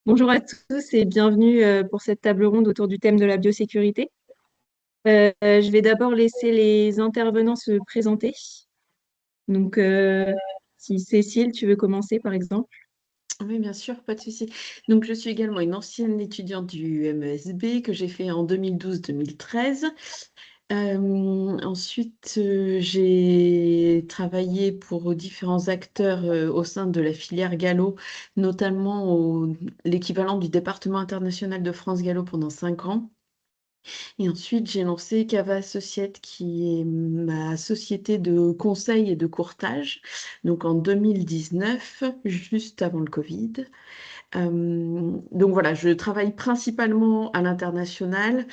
Bonjour à tous et bienvenue pour cette table ronde autour du thème de la biosécurité. Je vais d'abord laisser les intervenants se présenter. Donc, si Cécile, tu veux commencer par exemple. Oui, bien sûr, pas de souci. Donc, je suis également une ancienne étudiante du MESB que j'ai fait en 2012-2013. Ensuite, j'ai travaillé pour différents acteurs au sein de la filière Gallo, notamment l'équivalent du département international de France Gallo pendant 5 ans. Et ensuite, j'ai lancé Cava Associates, qui est ma société de conseil et de courtage, donc en 2019, juste avant le Covid. Donc voilà, je travaille principalement à l'international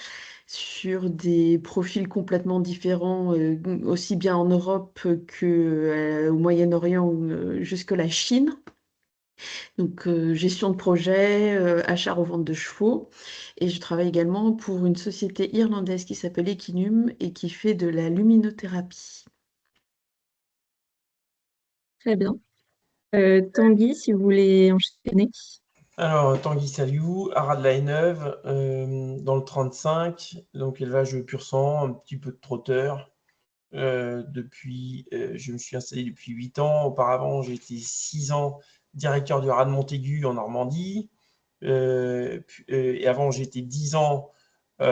sur des profils complètement différents, aussi bien en Europe que au Moyen-Orient ou jusque la Chine. Donc gestion de projet, achat-revente de chevaux. Et je travaille également pour une société irlandaise qui s'appelle Equinum et qui fait de la luminothérapie. Très bien. Tanguy, si vous voulez enchaîner. Alors, Tanguy Saliou, Arad la Haye-Neuve, dans le 35, donc élevage pur sang, un petit peu de trotteur. Je me suis installé depuis 8 ans. Auparavant, j'ai été 6 ans directeur du Haras de Montaigu en Normandie. Et avant, j'ai été 10 ans, j'ai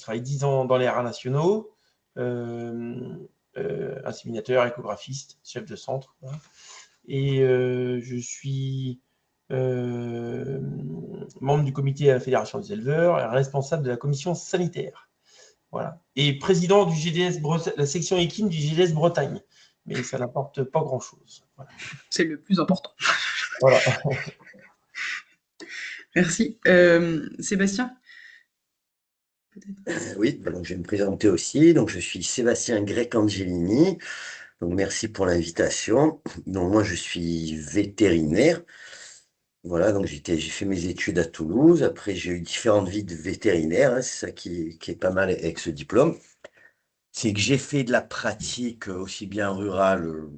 travaillé 10 ans dans les haras nationaux, inséminateur, échographiste, chef de centre. Voilà. Et je suis membre du comité à la Fédération des éleveurs et responsable de la commission sanitaire. Voilà. Et président du GDS la section équine du GDS Bretagne. Mais ça n'apporte pas grand-chose. Voilà. C'est le plus important. Voilà. Merci. Sébastien? Oui, donc je vais me présenter aussi. Donc, je suis Sébastien Grec-Angelini. Donc, merci pour l'invitation. Donc, moi, je suis vétérinaire. Voilà, donc j'ai fait mes études à Toulouse. Après, j'ai eu différentes vies de vétérinaire, hein. C'est ça qui est pas mal avec ce diplôme. C'est que j'ai fait de la pratique aussi bien rurale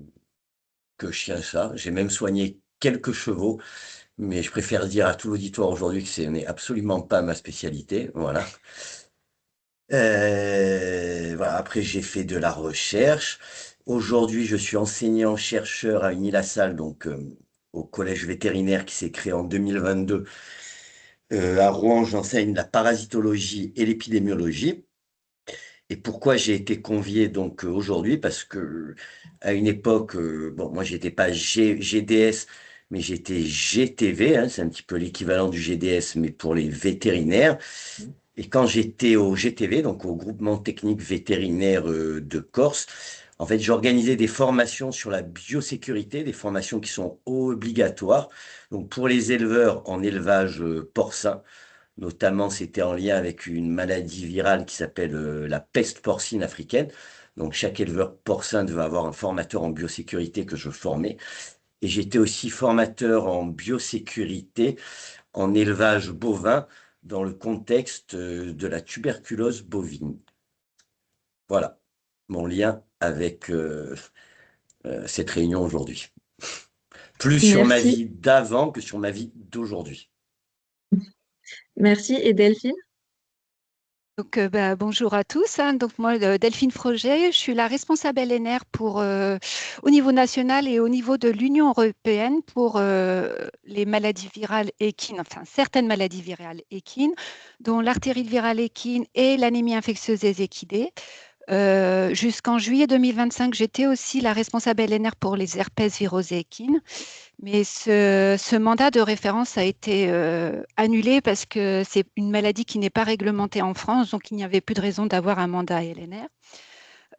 que chien-chat. J'ai même soigné quelques chevaux, mais je préfère dire à tout l'auditoire aujourd'hui que ce n'est absolument pas ma spécialité. Voilà. Voilà. Après, j'ai fait de la recherche. Aujourd'hui, je suis enseignant-chercheur à Unila-Salle, donc au collège vétérinaire qui s'est créé en 2022. À Rouen, j'enseigne la parasitologie et l'épidémiologie. Et pourquoi j'ai été convié donc aujourd'hui? Parce que à une époque, bon, moi j'étais pas GDS, mais j'étais GTV, hein, c'est un petit peu l'équivalent du GDS, mais pour les vétérinaires. Et quand j'étais au GTV, donc au groupement technique vétérinaire de Corse, en fait, j'organisais des formations sur la biosécurité, des formations qui sont obligatoires. Donc pour les éleveurs en élevage porcin, notamment c'était en lien avec une maladie virale qui s'appelle la peste porcine africaine. Donc chaque éleveur porcin devait avoir un formateur en biosécurité que je formais. Et j'étais aussi formateur en biosécurité en élevage bovin dans le contexte de la tuberculose bovine. Voilà mon lien avec cette réunion aujourd'hui. Plus sur ma Merci. vie d'avant que sur ma vie d'aujourd'hui. Merci. Et Delphine? Donc, bonjour à tous, hein. Donc, moi, Delphine Froget, je suis la responsable LNR au niveau national et au niveau de l'Union européenne pour les maladies virales équines, enfin certaines maladies virales équines, dont l'artérite virale équine et l'anémie infectieuse des équidés. Jusqu'en juillet 2025, j'étais aussi la responsable LNR pour les herpès virosés équines. Mais ce mandat de référence a été annulé parce que c'est une maladie qui n'est pas réglementée en France, donc il n'y avait plus de raison d'avoir un mandat LNR.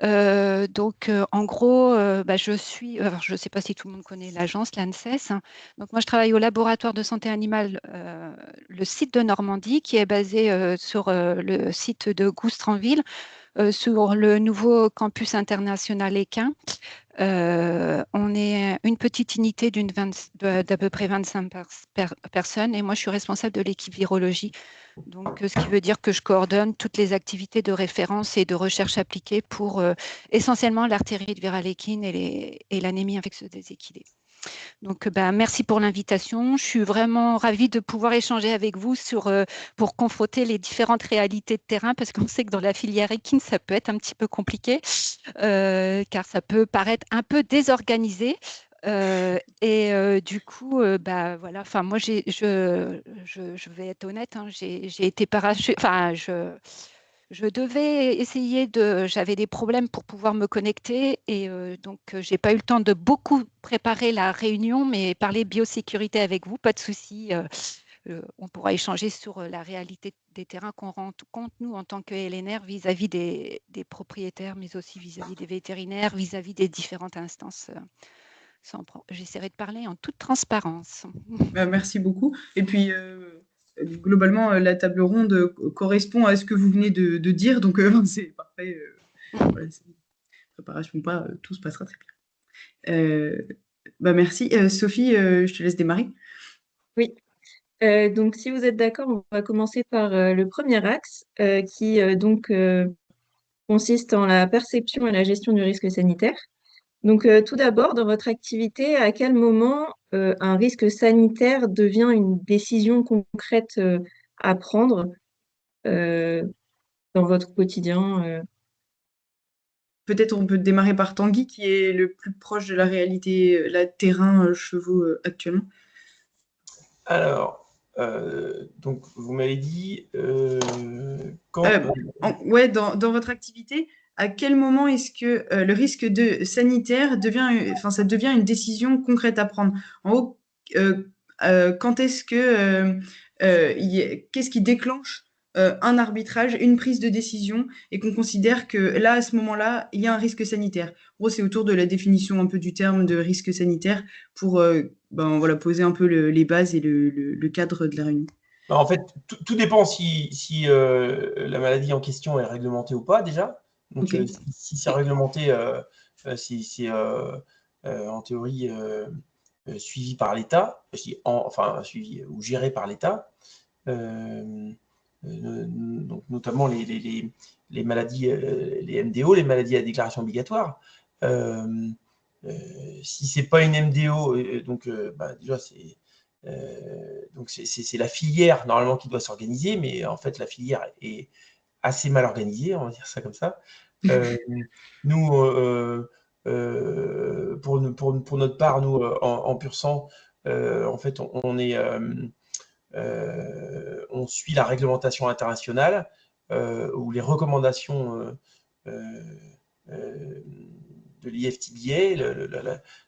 En gros, je ne sais pas si tout le monde connaît l'agence, l'ANSES, hein. Donc, moi, je travaille au laboratoire de santé animale, le site de Normandie, qui est basé sur le site de Goustranville, sur le nouveau campus international équin. On est une petite unité d'à peu près 25 personnes et moi, je suis responsable de l'équipe virologie. Donc, ce qui veut dire que je coordonne toutes les activités de référence et de recherche appliquée pour essentiellement l'artérite virale équine et l'anémie infectieuse des équidés. Donc, merci pour l'invitation. Je suis vraiment ravie de pouvoir échanger avec vous pour confronter les différentes réalités de terrain, parce qu'on sait que dans la filière équine, ça peut être un petit peu compliqué, car ça peut paraître un peu désorganisé. Du coup, voilà. Enfin, moi, je vais être honnête, hein, j'ai été parachutée. Enfin, je devais j'avais des problèmes pour pouvoir me connecter et donc j'ai pas eu le temps de beaucoup préparer la réunion, mais parler biosécurité avec vous, pas de souci. On pourra échanger sur la réalité des terrains qu'on rend compte, nous, en tant que LNR, vis-à-vis des propriétaires, mais aussi vis-à-vis des vétérinaires, vis-à-vis des différentes instances. J'essaierai de parler en toute transparence. Merci beaucoup. Et puis, globalement, la table ronde correspond à ce que vous venez de dire, donc c'est parfait. Voilà, préparation ou pas, tout se passera très bien. Merci. Sophie, je te laisse démarrer. Oui. Donc, si vous êtes d'accord, on va commencer par le premier axe qui consiste en la perception et la gestion du risque sanitaire. Donc, tout d'abord, dans votre activité, à quel moment un risque sanitaire devient une décision concrète à prendre dans votre quotidien Peut-être on peut démarrer par Tanguy, qui est le plus proche de la réalité, terrain, chevaux actuellement. Alors, donc vous m'avez dit Ouais, dans votre activité, à quel moment est-ce que le risque sanitaire ça devient une décision concrète à prendre? En haut, quand est-ce que qu'est-ce qui déclenche un arbitrage, une prise de décision, et qu'on considère que là, à ce moment-là, il y a un risque sanitaire? En gros, c'est autour de la définition un peu du terme de risque sanitaire pour voilà, poser un peu les bases et le cadre de la réunion. En fait, tout dépend si la maladie en question est réglementée ou pas, déjà. Donc, Ok. si c'est réglementé, c'est en théorie suivi par l'État, enfin suivi ou géré par l'État. Donc, notamment les maladies, les MDO, les maladies à déclaration obligatoire. Si c'est pas une MDO, donc déjà c'est la filière normalement qui doit s'organiser, mais en fait la filière est assez mal organisée, on va dire ça comme ça. Nous, pour notre part, nous en pur sang, en fait on suit la réglementation internationale ou les recommandations de l'IFTBA,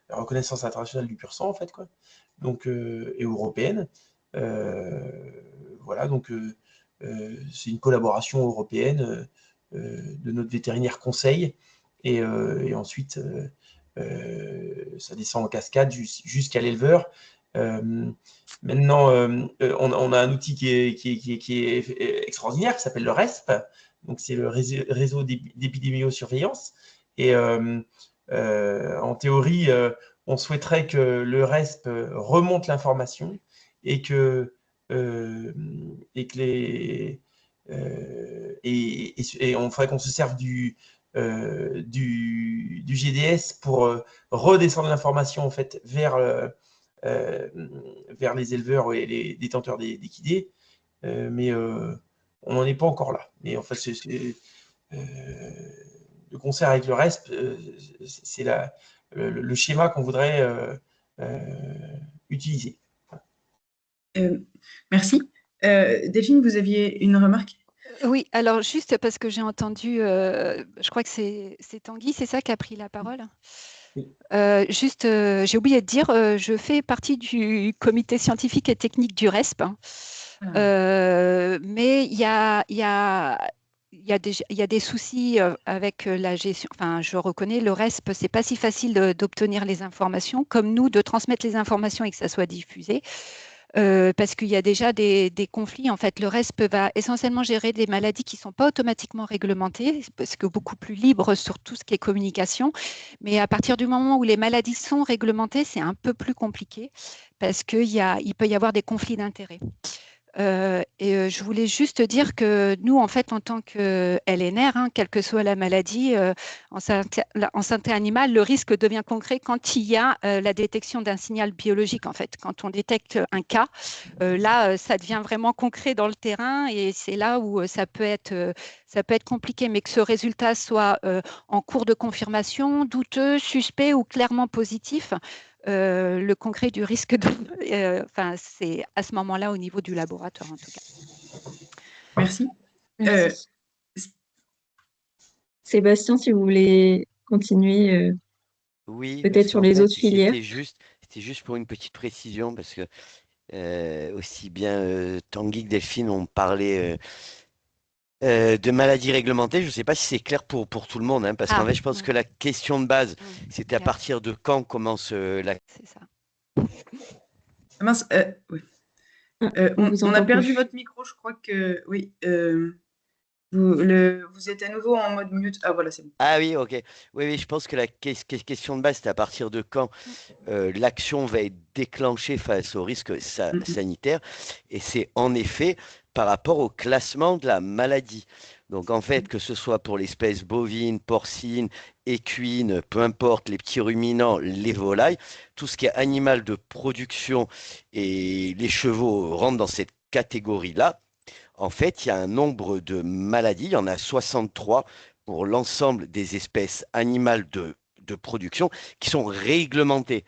la reconnaissance internationale du pur sang, en fait, quoi. Donc, et européenne. Voilà, donc c'est une collaboration européenne de notre vétérinaire conseil, et ensuite ça descend en cascade jusqu'à l'éleveur. Maintenant, on a un outil qui est extraordinaire, qui s'appelle le RESP. Donc, c'est le réseau d'épidémiosurveillance. Et en théorie, on souhaiterait que le RESP remonte l'information et que on ferait qu'on se serve du GDS pour redescendre l'information en fait vers les éleveurs et les détenteurs d'équidés, mais on n'en est pas encore là. Mais en fait, de concert avec le RESP, c'est le schéma qu'on voudrait utiliser. Merci. Delphine, vous aviez une remarque? Oui, alors juste parce que j'ai entendu, je crois que c'est Tanguy, c'est ça, qui a pris la parole. Oui. J'ai oublié de dire, je fais partie du comité scientifique et technique du RESP, hein. Mais il y a des soucis avec la gestion. Enfin, je reconnais, le RESP, c'est pas si facile d'obtenir les informations, comme nous, de transmettre les informations et que ça soit diffusé. Parce qu'il y a déjà des conflits. En fait, le RESP va essentiellement gérer des maladies qui ne sont pas automatiquement réglementées, parce que beaucoup plus libres sur tout ce qui est communication. Mais à partir du moment où les maladies sont réglementées, c'est un peu plus compliqué, parce qu'il peut y avoir des conflits d'intérêts. Je voulais juste dire que nous, en fait, en tant que LNR, quelle que soit la maladie, en santé animale, le risque devient concret quand il y a la détection d'un signal biologique, en fait. Quand on détecte un cas, là, ça devient vraiment concret dans le terrain et c'est là où ça peut être compliqué, mais que ce résultat soit en cours de confirmation, douteux, suspect ou clairement positif, le concret du risque, c'est à ce moment-là au niveau du laboratoire en tout cas. Merci. Merci. Sébastien, si vous voulez continuer Oui, peut-être parce sur qu'en les fait, autres filières. c'était juste pour une petite précision, parce que aussi bien Tanguy que Delphine ont parlé de maladies réglementées. Je ne sais pas si c'est clair pour tout le monde, parce qu'en fait, je pense que la question de base, c'était à partir de quand commence la... C'est ça. Mince, oui. On a perdu votre micro, je crois que oui. Vous êtes à nouveau en mode mute. Ah voilà, c'est bon. Ah oui, ok. Oui, je pense que la question de base, c'est à partir de quand l'action va être déclenchée face au risque sanitaire. Et c'est en effet par rapport au classement de la maladie. Donc en fait, que ce soit pour l'espèce bovine, porcine, équine, peu importe, les petits ruminants, les volailles, tout ce qui est animal de production et les chevaux rentrent dans cette catégorie-là. En fait, il y a un nombre de maladies, il y en a 63 pour l'ensemble des espèces animales de production qui sont réglementées.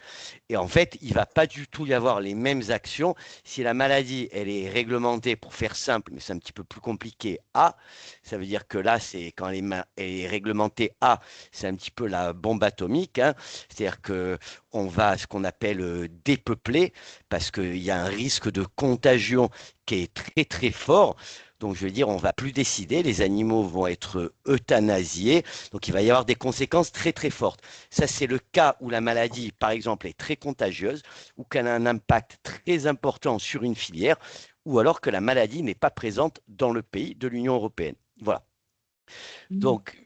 Et en fait, il ne va pas du tout y avoir les mêmes actions. Si la maladie, elle est réglementée, pour faire simple, mais c'est un petit peu plus compliqué, A, ça veut dire que là, c'est quand elle est réglementée A, c'est un petit peu la bombe atomique. C'est-à-dire qu'on va, ce qu'on appelle dépeupler, parce qu'il y a un risque de contagion qui est très, très fort. Donc, je veux dire, on ne va plus décider, les animaux vont être euthanasiés. Donc, il va y avoir des conséquences très, très fortes. Ça, c'est le cas où la maladie, par exemple, est très contagieuse ou qu'elle a un impact très important sur une filière ou alors que la maladie n'est pas présente dans le pays de l'Union européenne. Voilà. Donc,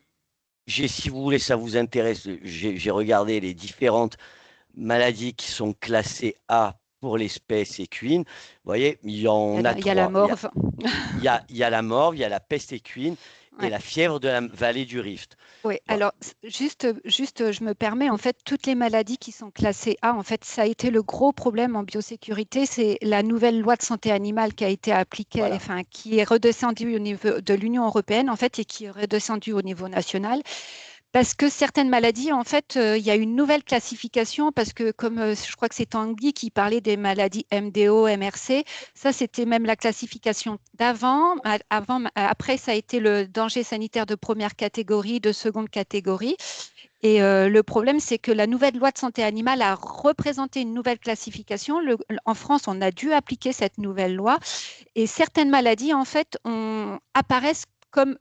si vous voulez, ça vous intéresse, j'ai regardé les différentes maladies qui sont classées A pour l'espèce équine. Vous voyez, il y en a trois. Il y a la morve. Il y a la morve, il y a la peste équine et la fièvre de la vallée du Rift. Oui, Voilà. alors juste, je me permets, en fait, toutes les maladies qui sont classées A, en fait, ça a été le gros problème en biosécurité, c'est la nouvelle loi de santé animale qui a été appliquée, Voilà. enfin, qui est redescendue au niveau de l'Union européenne, en fait, et qui est redescendue au niveau national. Parce que certaines maladies, en fait, il y a une nouvelle classification, parce que comme je crois que c'est Tanguy qui parlait des maladies MDO, MRC, ça c'était même la classification d'avant. Après, ça a été le danger sanitaire de première catégorie, de seconde catégorie. Et le problème, c'est que la nouvelle loi de santé animale a représenté une nouvelle classification. En France, on a dû appliquer cette nouvelle loi. Et certaines maladies, en fait, apparaissent comme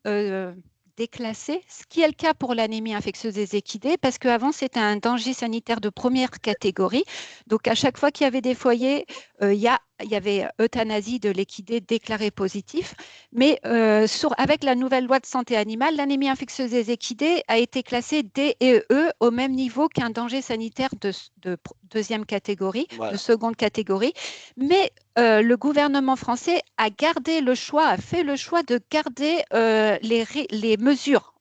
déclassées, ce qui est le cas pour l'anémie infectieuse des équidés, parce qu'avant, c'était un danger sanitaire de première catégorie. Donc, à chaque fois qu'il y avait des foyers, il y avait euthanasie de l'équidé déclaré positif. Mais avec la nouvelle loi de santé animale, l'anémie infectieuse des équidés a été classée D et E au même niveau qu'un danger sanitaire de deuxième catégorie, de seconde catégorie. Mais le gouvernement français a fait le choix de garder les mesures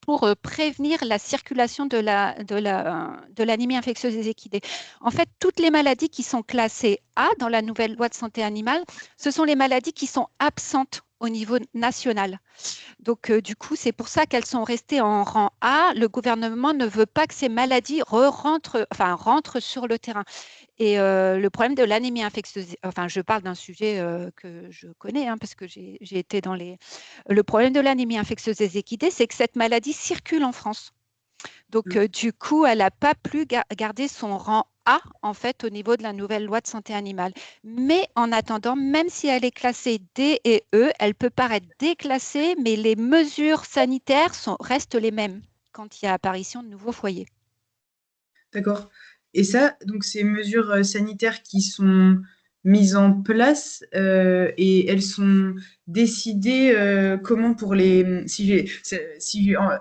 pour prévenir la circulation de l'anémie infectieuse des équidés. En fait, toutes les maladies qui sont classées A dans la nouvelle loi de santé animale, ce sont les maladies qui sont absentes au niveau national. Donc, du coup, c'est pour ça qu'elles sont restées en rang A. Le gouvernement ne veut pas que ces maladies rentrent sur le terrain. Et le problème de l'anémie infectieuse, enfin, je parle d'un sujet que je connais, parce que j'ai été dans les... Le problème de l'anémie infectieuse des équidés, c'est que cette maladie circule en France. Donc, du coup, elle n'a pas pu garder son rang A, en fait, au niveau de la nouvelle loi de santé animale. Mais en attendant, même si elle est classée D et E, elle peut paraître déclassée, mais les mesures sanitaires restent les mêmes quand il y a apparition de nouveaux foyers. D'accord. Et ça, donc ces mesures sanitaires qui sont mises en place et elles sont décidées comment pour les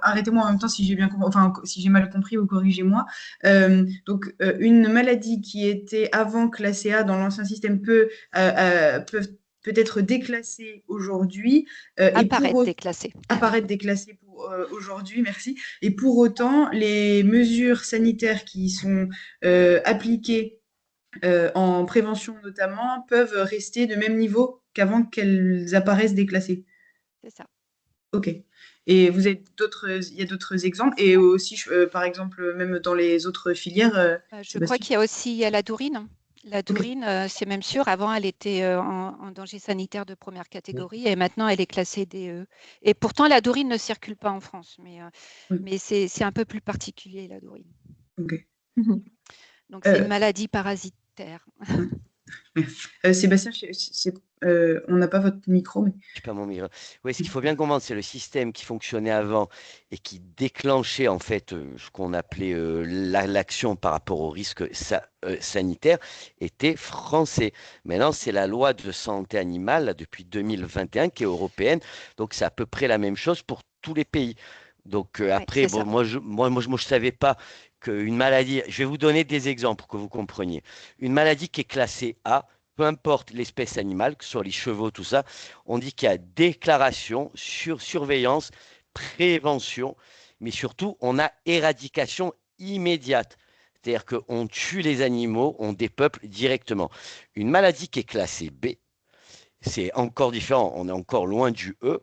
arrêtez-moi en même temps si j'ai bien compris, enfin si j'ai mal compris ou corrigez-moi. Une maladie qui était avant classée A dans l'ancien système peut peut-être déclassés aujourd'hui et Apparaître déclassé. apparaître déclassés aujourd'hui, merci. Et pour autant, les mesures sanitaires qui sont appliquées en prévention notamment peuvent rester de même niveau qu'avant qu'elles apparaissent déclassées. C'est ça. Ok. Et vous avez il y a d'autres exemples et aussi, par exemple, même dans les autres filières, Je crois qu'il y a aussi la Dourine. La Dourine, c'est même sûr, avant elle était en danger sanitaire de première catégorie et maintenant elle est classée DE. Et pourtant la Dourine ne circule pas en France, mais c'est un peu plus particulier la Dourine. Ok. Donc c'est une maladie parasitaire. Sébastien, on n'a pas votre micro, mais Je sais pas mon micro. Oui, ce qu'il faut bien comprendre, c'est le système qui fonctionnait avant et qui déclenchait en fait ce qu'on appelait l'action par rapport au risque sanitaire était français. Maintenant, c'est la loi de santé animale là, depuis 2021 qui est européenne. Donc, c'est à peu près la même chose pour tous les pays. Donc, après, c'est ça. bon, moi, je ne savais pas qu'une maladie. Je vais vous donner des exemples pour que vous compreniez. Une maladie qui est classée A, peu importe l'espèce animale, que ce soit les chevaux, tout ça, on dit qu'il y a déclaration, surveillance, prévention, mais surtout, on a éradication immédiate. C'est-à-dire qu'on tue les animaux, on dépeuple directement. Une maladie qui est classée B, c'est encore différent, on est encore loin du E.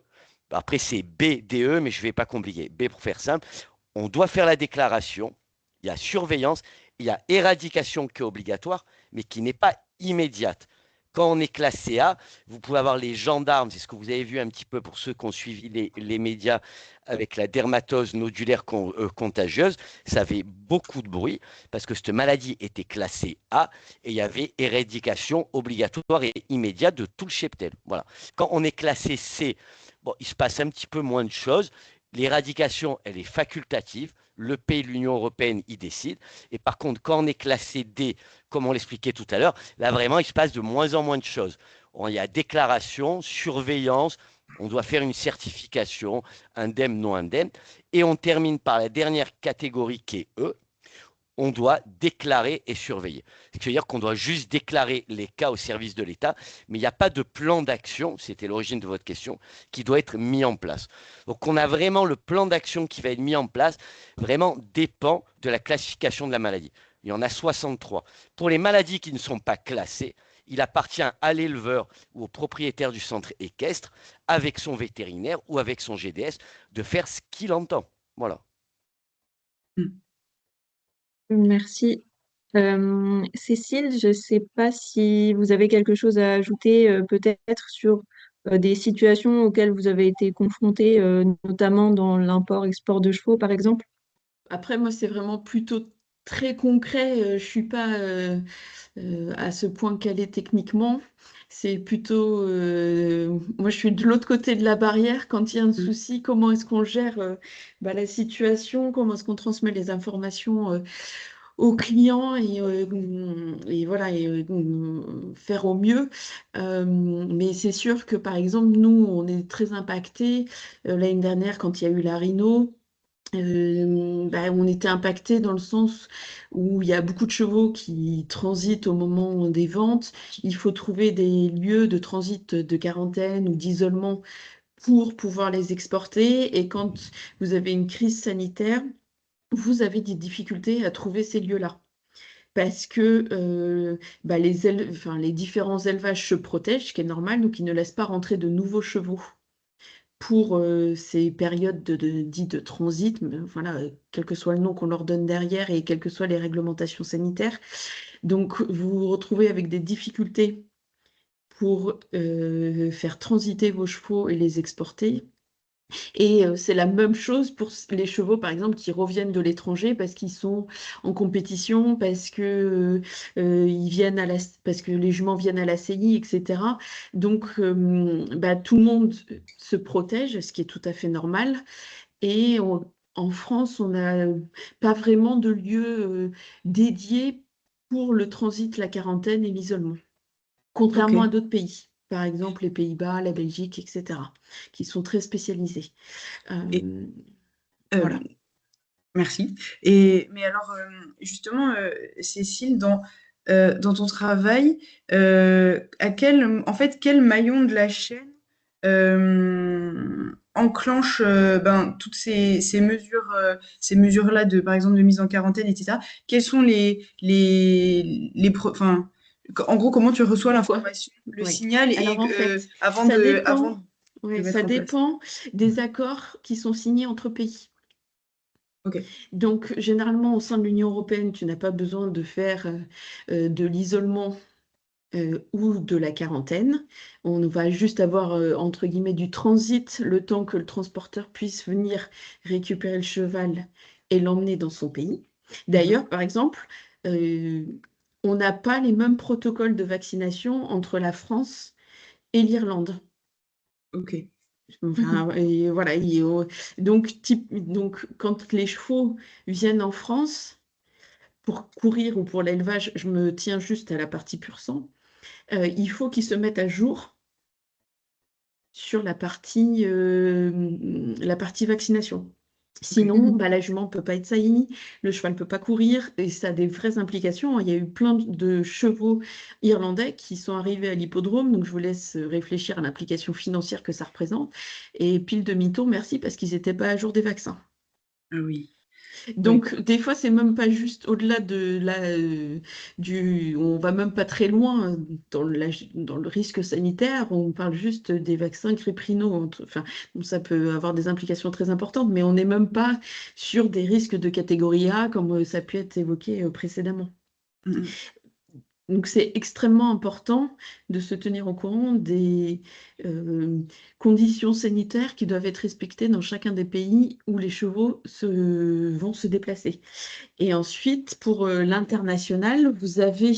Après, c'est B, DE, mais je ne vais pas compliquer. B pour faire simple, on doit faire la déclaration, il y a surveillance, il y a éradication qui est obligatoire, mais qui n'est pas immédiate. Quand on est classé A, vous pouvez avoir les gendarmes, c'est ce que vous avez vu un petit peu pour ceux qui ont suivi les médias avec la dermatose nodulaire contagieuse. Ça avait beaucoup de bruit parce que cette maladie était classée A et il y avait éradication obligatoire et immédiate de tout le cheptel. Voilà. Quand on est classé C, bon, il se passe un petit peu moins de choses. L'éradication, elle est facultative. Le pays de l'Union européenne y décide. Et par contre, quand on est classé D, comme on l'expliquait tout à l'heure, là vraiment, il se passe de moins en moins de choses. Il y a déclaration, surveillance, on doit faire une certification, indemne, non indemne. Et on termine par la dernière catégorie qui est E. On doit déclarer et surveiller. C'est-à-dire qu'on doit juste déclarer les cas au service de l'État, mais il n'y a pas de plan d'action, c'était l'origine de votre question, qui doit être mis en place. Donc on a vraiment le plan d'action qui va être mis en place, vraiment dépend de la classification de la maladie. Il y en a 63. Pour les maladies qui ne sont pas classées, il appartient à l'éleveur ou au propriétaire du centre équestre, avec son vétérinaire ou avec son GDS, de faire ce qu'il entend. Voilà. Merci. Cécile, je ne sais pas si vous avez quelque chose à ajouter peut-être sur des situations auxquelles vous avez été confrontée, notamment dans l'import-export de chevaux, par exemple. Après, moi, c'est vraiment plutôt très concret. Je ne suis pas à ce point calée techniquement. C'est plutôt, moi, je suis de l'autre côté de la barrière. Quand il y a un souci, comment est-ce qu'on gère la situation? Comment est-ce qu'on transmet les informations aux clients et voilà, faire au mieux. Mais c'est sûr que, par exemple, nous, on est très impactés. L'année dernière, quand il y a eu la rhino, on était impacté dans le sens où il y a beaucoup de chevaux qui transitent au moment des ventes. Il faut trouver des lieux de transit de quarantaine ou d'isolement pour pouvoir les exporter. Et quand vous avez une crise sanitaire, vous avez des difficultés à trouver ces lieux-là. Parce que les différents élevages se protègent, ce qui est normal, donc ils ne laissent pas rentrer de nouveaux chevaux pour ces périodes dites de transit, voilà, quel que soit le nom qu'on leur donne derrière et quelles que soient les réglementations sanitaires. Donc, vous vous retrouvez avec des difficultés pour faire transiter vos chevaux et les exporter. Et c'est la même chose pour les chevaux, par exemple, qui reviennent de l'étranger parce qu'ils sont en compétition, parce que, parce que les juments viennent à la CI, etc. Donc, tout le monde se protège, ce qui est tout à fait normal. Et en France, on n'a pas vraiment de lieu dédié pour le transit, la quarantaine et l'isolement, contrairement à d'autres pays. Par exemple, les Pays-Bas, la Belgique, etc., qui sont très spécialisés. Voilà. Merci. Mais alors, justement, Cécile, dans ton travail, quel maillon de la chaîne enclenche toutes ces mesures-là par exemple, de mise en quarantaine, etc. Quels sont en gros, comment tu reçois Pourquoi? l'information, le Oui. signal, Alors en fait, avant ça de dépend. le Ouais, mettre ça en place? dépend des accords qui sont signés entre pays. Ok. Donc, généralement, au sein de l'Union européenne, tu n'as pas besoin de faire de l'isolement ou de la quarantaine. On va juste avoir, entre guillemets, du transit, le temps que le transporteur puisse venir récupérer le cheval et l'emmener dans son pays. D'ailleurs, par exemple, euh, on n'a pas les mêmes protocoles de vaccination entre la France et l'Irlande. Ok. Enfin, et voilà, donc, quand les chevaux viennent en France pour courir ou pour l'élevage, je me tiens juste à la partie pur sang, il faut qu'ils se mettent à jour sur la partie vaccination. Sinon, la jument ne peut pas être saillie, le cheval ne peut pas courir, et ça a des vraies implications. Il y a eu plein de chevaux irlandais qui sont arrivés à l'hippodrome, donc je vous laisse réfléchir à l'implication financière que ça représente. Et pile demi-tour, merci, parce qu'ils n'étaient pas à jour des vaccins. Ah oui. Donc, des fois, c'est même pas juste au-delà on va même pas très loin dans le risque sanitaire, on parle juste des vaccins grippe rhino. Enfin, donc ça peut avoir des implications très importantes, mais on n'est même pas sur des risques de catégorie A comme ça a pu être évoqué précédemment. Mhm. Donc, c'est extrêmement important de se tenir au courant des conditions sanitaires qui doivent être respectées dans chacun des pays où les chevaux vont se déplacer. Et ensuite, pour l'international, vous avez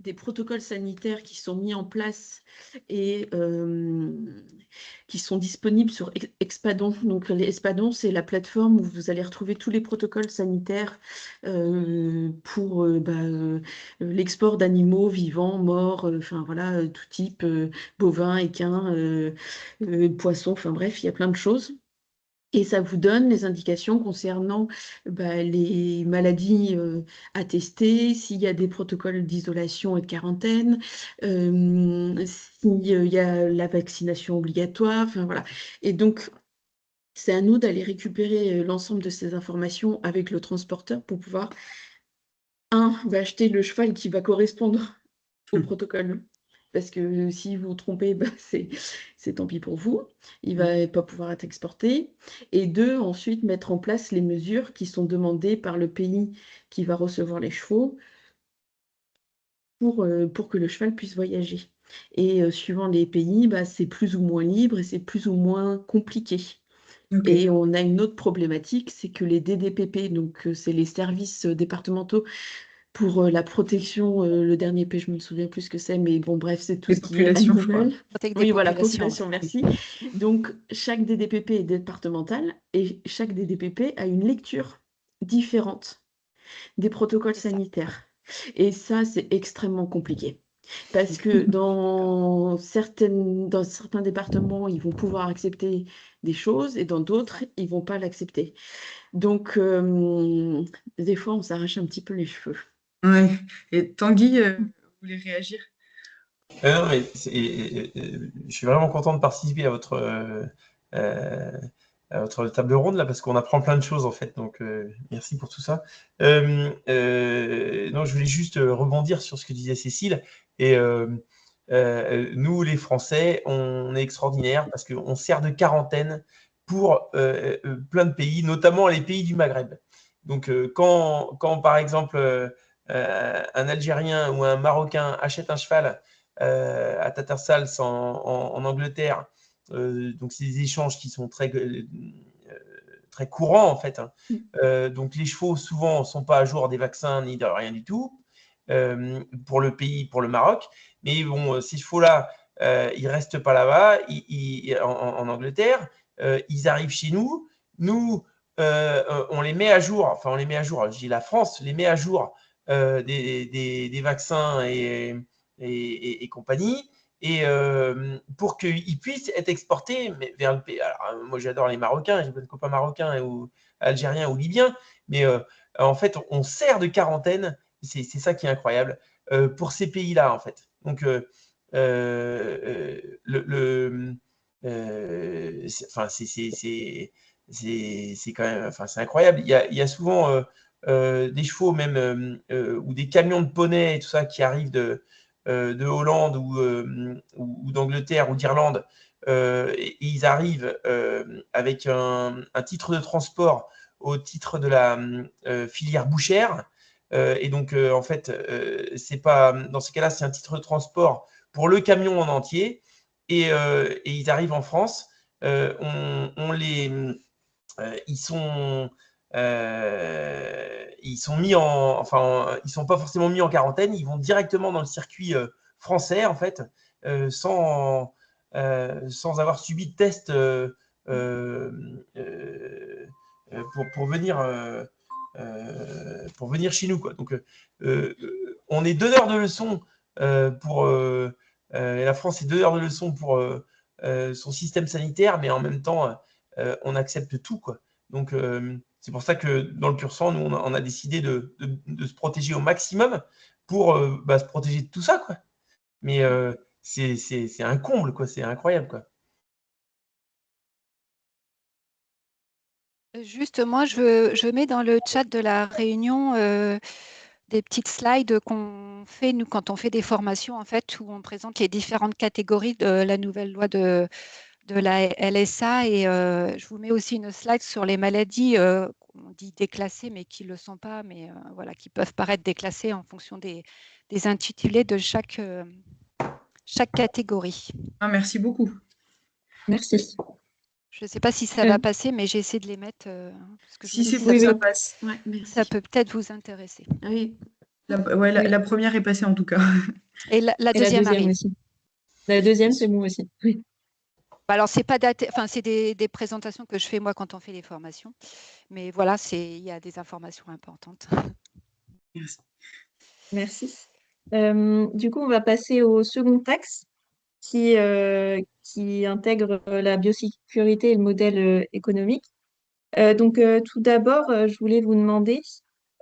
des protocoles sanitaires qui sont mis en place et qui sont disponibles sur Expadon. Donc, Expadon, c'est la plateforme où vous allez retrouver tous les protocoles sanitaires pour l'export d'animaux vivants, morts, enfin voilà, tout type, bovins, équins, poissons, enfin bref, il y a plein de choses. Et ça vous donne les indications concernant les maladies attestées, s'il y a des protocoles d'isolation et de quarantaine, s'il y a la vaccination obligatoire, enfin voilà. Et donc, c'est à nous d'aller récupérer l'ensemble de ces informations avec le transporteur pour pouvoir, acheter le cheval qui va correspondre au protocole. Parce que si vous vous trompez, c'est tant pis pour vous. Il ne va pas pouvoir être exporté. Et deux, ensuite, mettre en place les mesures qui sont demandées par le pays qui va recevoir les chevaux pour que le cheval puisse voyager. Et suivant les pays, c'est plus ou moins libre et c'est plus ou moins compliqué. Ok. Et on a une autre problématique, c'est que les DDPP, donc c'est les services départementaux pour la protection, le dernier P, je me souviens plus ce que c'est, mais bon, bref, c'est tout Les ce qui est populations, je crois. animal. Protège des Oui, voilà, populations. population, merci. Donc, chaque DDPP est départemental et chaque DDPP a une lecture différente des protocoles C'est ça. sanitaires. Et ça, c'est extrêmement compliqué. Parce que dans certains départements, ils vont pouvoir accepter des choses et dans d'autres, ils vont pas l'accepter. Donc, des fois, on s'arrache un petit peu les cheveux. Ouais. Et Tanguy voulait réagir. Non, mais je suis vraiment content de participer à votre table ronde là parce qu'on apprend plein de choses en fait. Donc merci pour tout ça. Non, je voulais juste rebondir sur ce que disait Cécile. Et nous, les Français, on est extraordinaires parce qu'on sert de quarantaine pour plein de pays, notamment les pays du Maghreb. Donc quand par exemple un Algérien ou un Marocain achète un cheval à Tattersall en Angleterre. Donc, c'est des échanges qui sont très courants, en fait. Donc, les chevaux, souvent, ne sont pas à jour des vaccins ni de rien du tout pour le pays, pour le Maroc. Mais bon, ces chevaux-là, ils ne restent pas là-bas, en Angleterre. Ils arrivent chez nous. Nous, on les met à jour. Enfin, on les met à jour. Je dis la France les met à jour des vaccins et compagnie, et pour qu'ils puissent être exportés vers le pays. Alors, moi, j'adore les Marocains, j'ai plein de copains marocains ou algériens ou libyens, mais en fait, on sert de quarantaine, c'est ça qui est incroyable, pour ces pays-là, en fait. Donc, c'est quand même, enfin, c'est incroyable. Il y a souvent des chevaux même ou des camions de poney et tout ça qui arrivent de Hollande ou d'Angleterre ou d'Irlande. Et ils arrivent avec un titre de transport au titre de la filière bouchère. Et donc, en fait, c'est pas, dans ce cas-là, c'est un titre de transport pour le camion en entier. Et ils arrivent en France. Ils sont mis enfin, ils sont pas forcément mis en quarantaine. Ils vont directement dans le circuit français, en fait, sans avoir subi de test pour venir chez nous, quoi. Donc, on est donneur de leçons pour la France est donneur de leçons pour son système sanitaire, mais en même temps, on accepte tout, quoi. Donc, c'est pour ça que dans le pur sang, nous, on a décidé de se protéger au maximum pour se protéger de tout ça, quoi. Mais c'est un comble, quoi. C'est incroyable, quoi. Juste, moi, je mets dans le chat de la réunion des petites slides qu'on fait, nous, quand on fait des formations, en fait, où on présente les différentes catégories de la nouvelle loi de la LSA. Et je vous mets aussi une slide sur les maladies, on dit déclassées, mais qui ne le sont pas, mais voilà, qui peuvent paraître déclassées en fonction des intitulés de chaque catégorie. Ah, merci beaucoup. Merci. Je ne sais pas si ça va passer, mais j'ai essayé de les mettre. Parce que Si c'est ça, pour ça passe. Ouais, merci. ça peut peut-être vous intéresser. Oui. La première est passée en tout cas. Et la Et deuxième arrive. aussi. La deuxième, c'est bon aussi. Oui. Alors, c'est pas daté, enfin, c'est des présentations que je fais moi quand on fait les formations. Mais voilà, il y a des informations importantes. Merci. Merci. Du coup, on va passer au second axe qui intègre la biosécurité et le modèle économique. Donc, tout d'abord, je voulais vous demander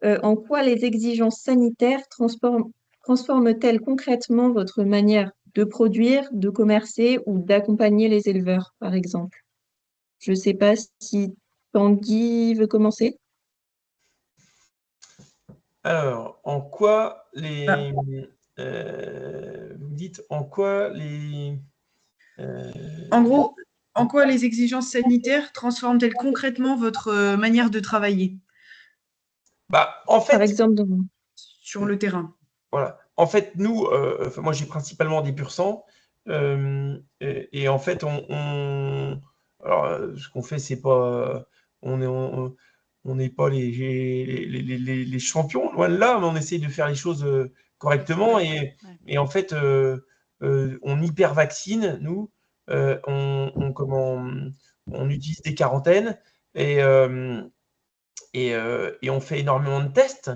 en quoi les exigences sanitaires transforment-elles concrètement votre manière de produire, de commercer ou d'accompagner les éleveurs, par exemple? Je ne sais pas si Tanguy veut commencer. Alors, en quoi les... Ah. vous me dites en quoi les... En gros, en quoi les exigences sanitaires transforment-elles concrètement votre manière de travailler En Par fait, exemple, sur le terrain? voilà. En fait, nous, moi j'ai principalement des pur sang. Et en fait, alors, ce qu'on fait, c'est pas. On n'est pas les champions, loin de là, mais on essaye de faire les choses correctement. Ouais. Et en fait, on hyper vaccine, nous. On utilise des quarantaines et, et on fait énormément de tests.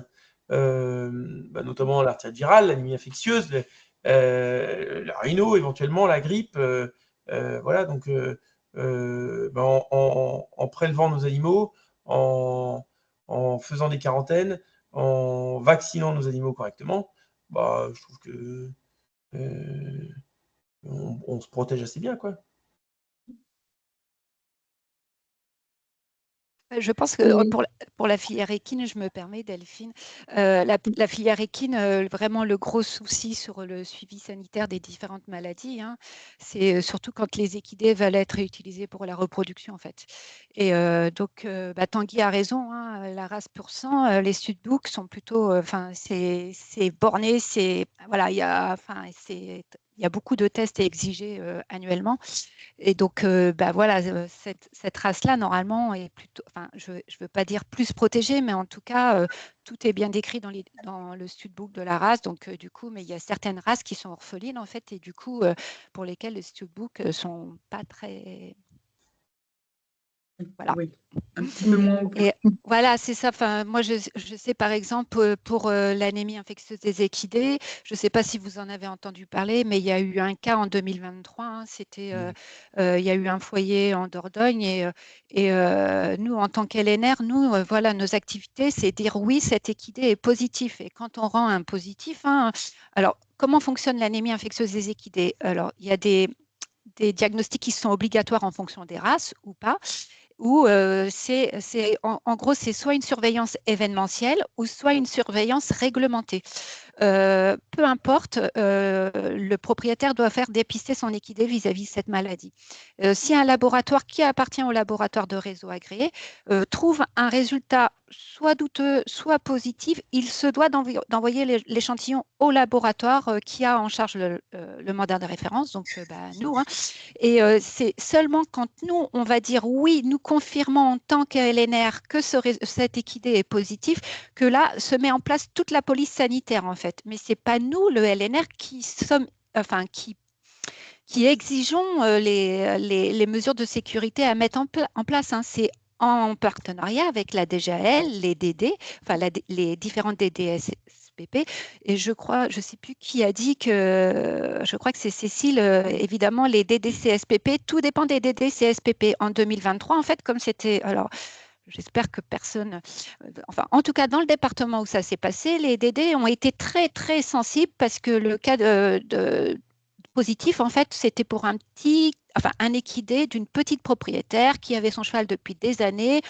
Notamment l'artère virale, l'anémie infectieuse, la rhino, éventuellement la grippe. Voilà, donc en prélevant nos animaux, en faisant des quarantaines, en vaccinant nos animaux correctement, je trouve que on se protège assez bien, quoi. Je pense que pour la filière équine, je me permets, Delphine, la filière équine, vraiment le gros souci sur le suivi sanitaire des différentes maladies, hein, c'est surtout quand les équidés veulent être utilisés pour la reproduction, en fait. Et donc, Tanguy a raison, hein, la race pur sang, les studbooks sont plutôt, c'est borné, voilà, il y a beaucoup de tests exigés annuellement. Et donc, voilà, cette race-là, normalement, est plutôt, enfin, je ne veux pas dire plus protégée, mais en tout cas, tout est bien décrit dans le studbook de la race. Donc, du coup, mais il y a certaines races qui sont orphelines, en fait, et du coup, pour lesquelles les studbooks ne sont pas très Voilà. Oui, un petit peu moins. Et voilà, c'est ça. Enfin, moi, je sais par exemple pour l'anémie infectieuse des équidés, je ne sais pas si vous en avez entendu parler, mais il y a eu un cas en 2023. C'était, il y a eu un foyer en Dordogne et nous, en tant qu'LNR, nous, voilà, nos activités, c'est dire oui, cet équidé est positif. Et quand on rend un positif, alors comment fonctionne l'anémie infectieuse des équidés? Alors, il y a des diagnostics qui sont obligatoires en fonction des races ou pas, où en gros, c'est soit une surveillance événementielle ou soit une surveillance réglementée. Peu importe, le propriétaire doit faire dépister son équidé vis-à-vis de cette maladie. Si un laboratoire qui appartient au laboratoire de réseau agréé trouve un résultat soit douteux, soit positif, il se doit d'envoyer l'échantillon au laboratoire qui a en charge le mandat de référence, donc nous. Et c'est seulement quand nous, on va dire oui, nous confirmons en tant qu'LNR que cet équidé est positif, que là se met en place toute la police sanitaire en fait. Mais c'est pas nous, le LNR, qui exigeons les mesures de sécurité à mettre en place. C'est en partenariat avec la DGAL, les DD, enfin les différentes DDSPP. Et je ne sais plus qui a dit que, je crois que c'est Cécile, évidemment, les DDCSPP, tout dépend des DDCSPP. En 2023, en fait, comme c'était, alors, j'espère que personne, enfin, en tout cas, dans le département où ça s'est passé, les DD ont été très, très sensibles parce que le cas de positif, en fait, c'était pour un équidé d'une petite propriétaire qui avait son cheval depuis des années,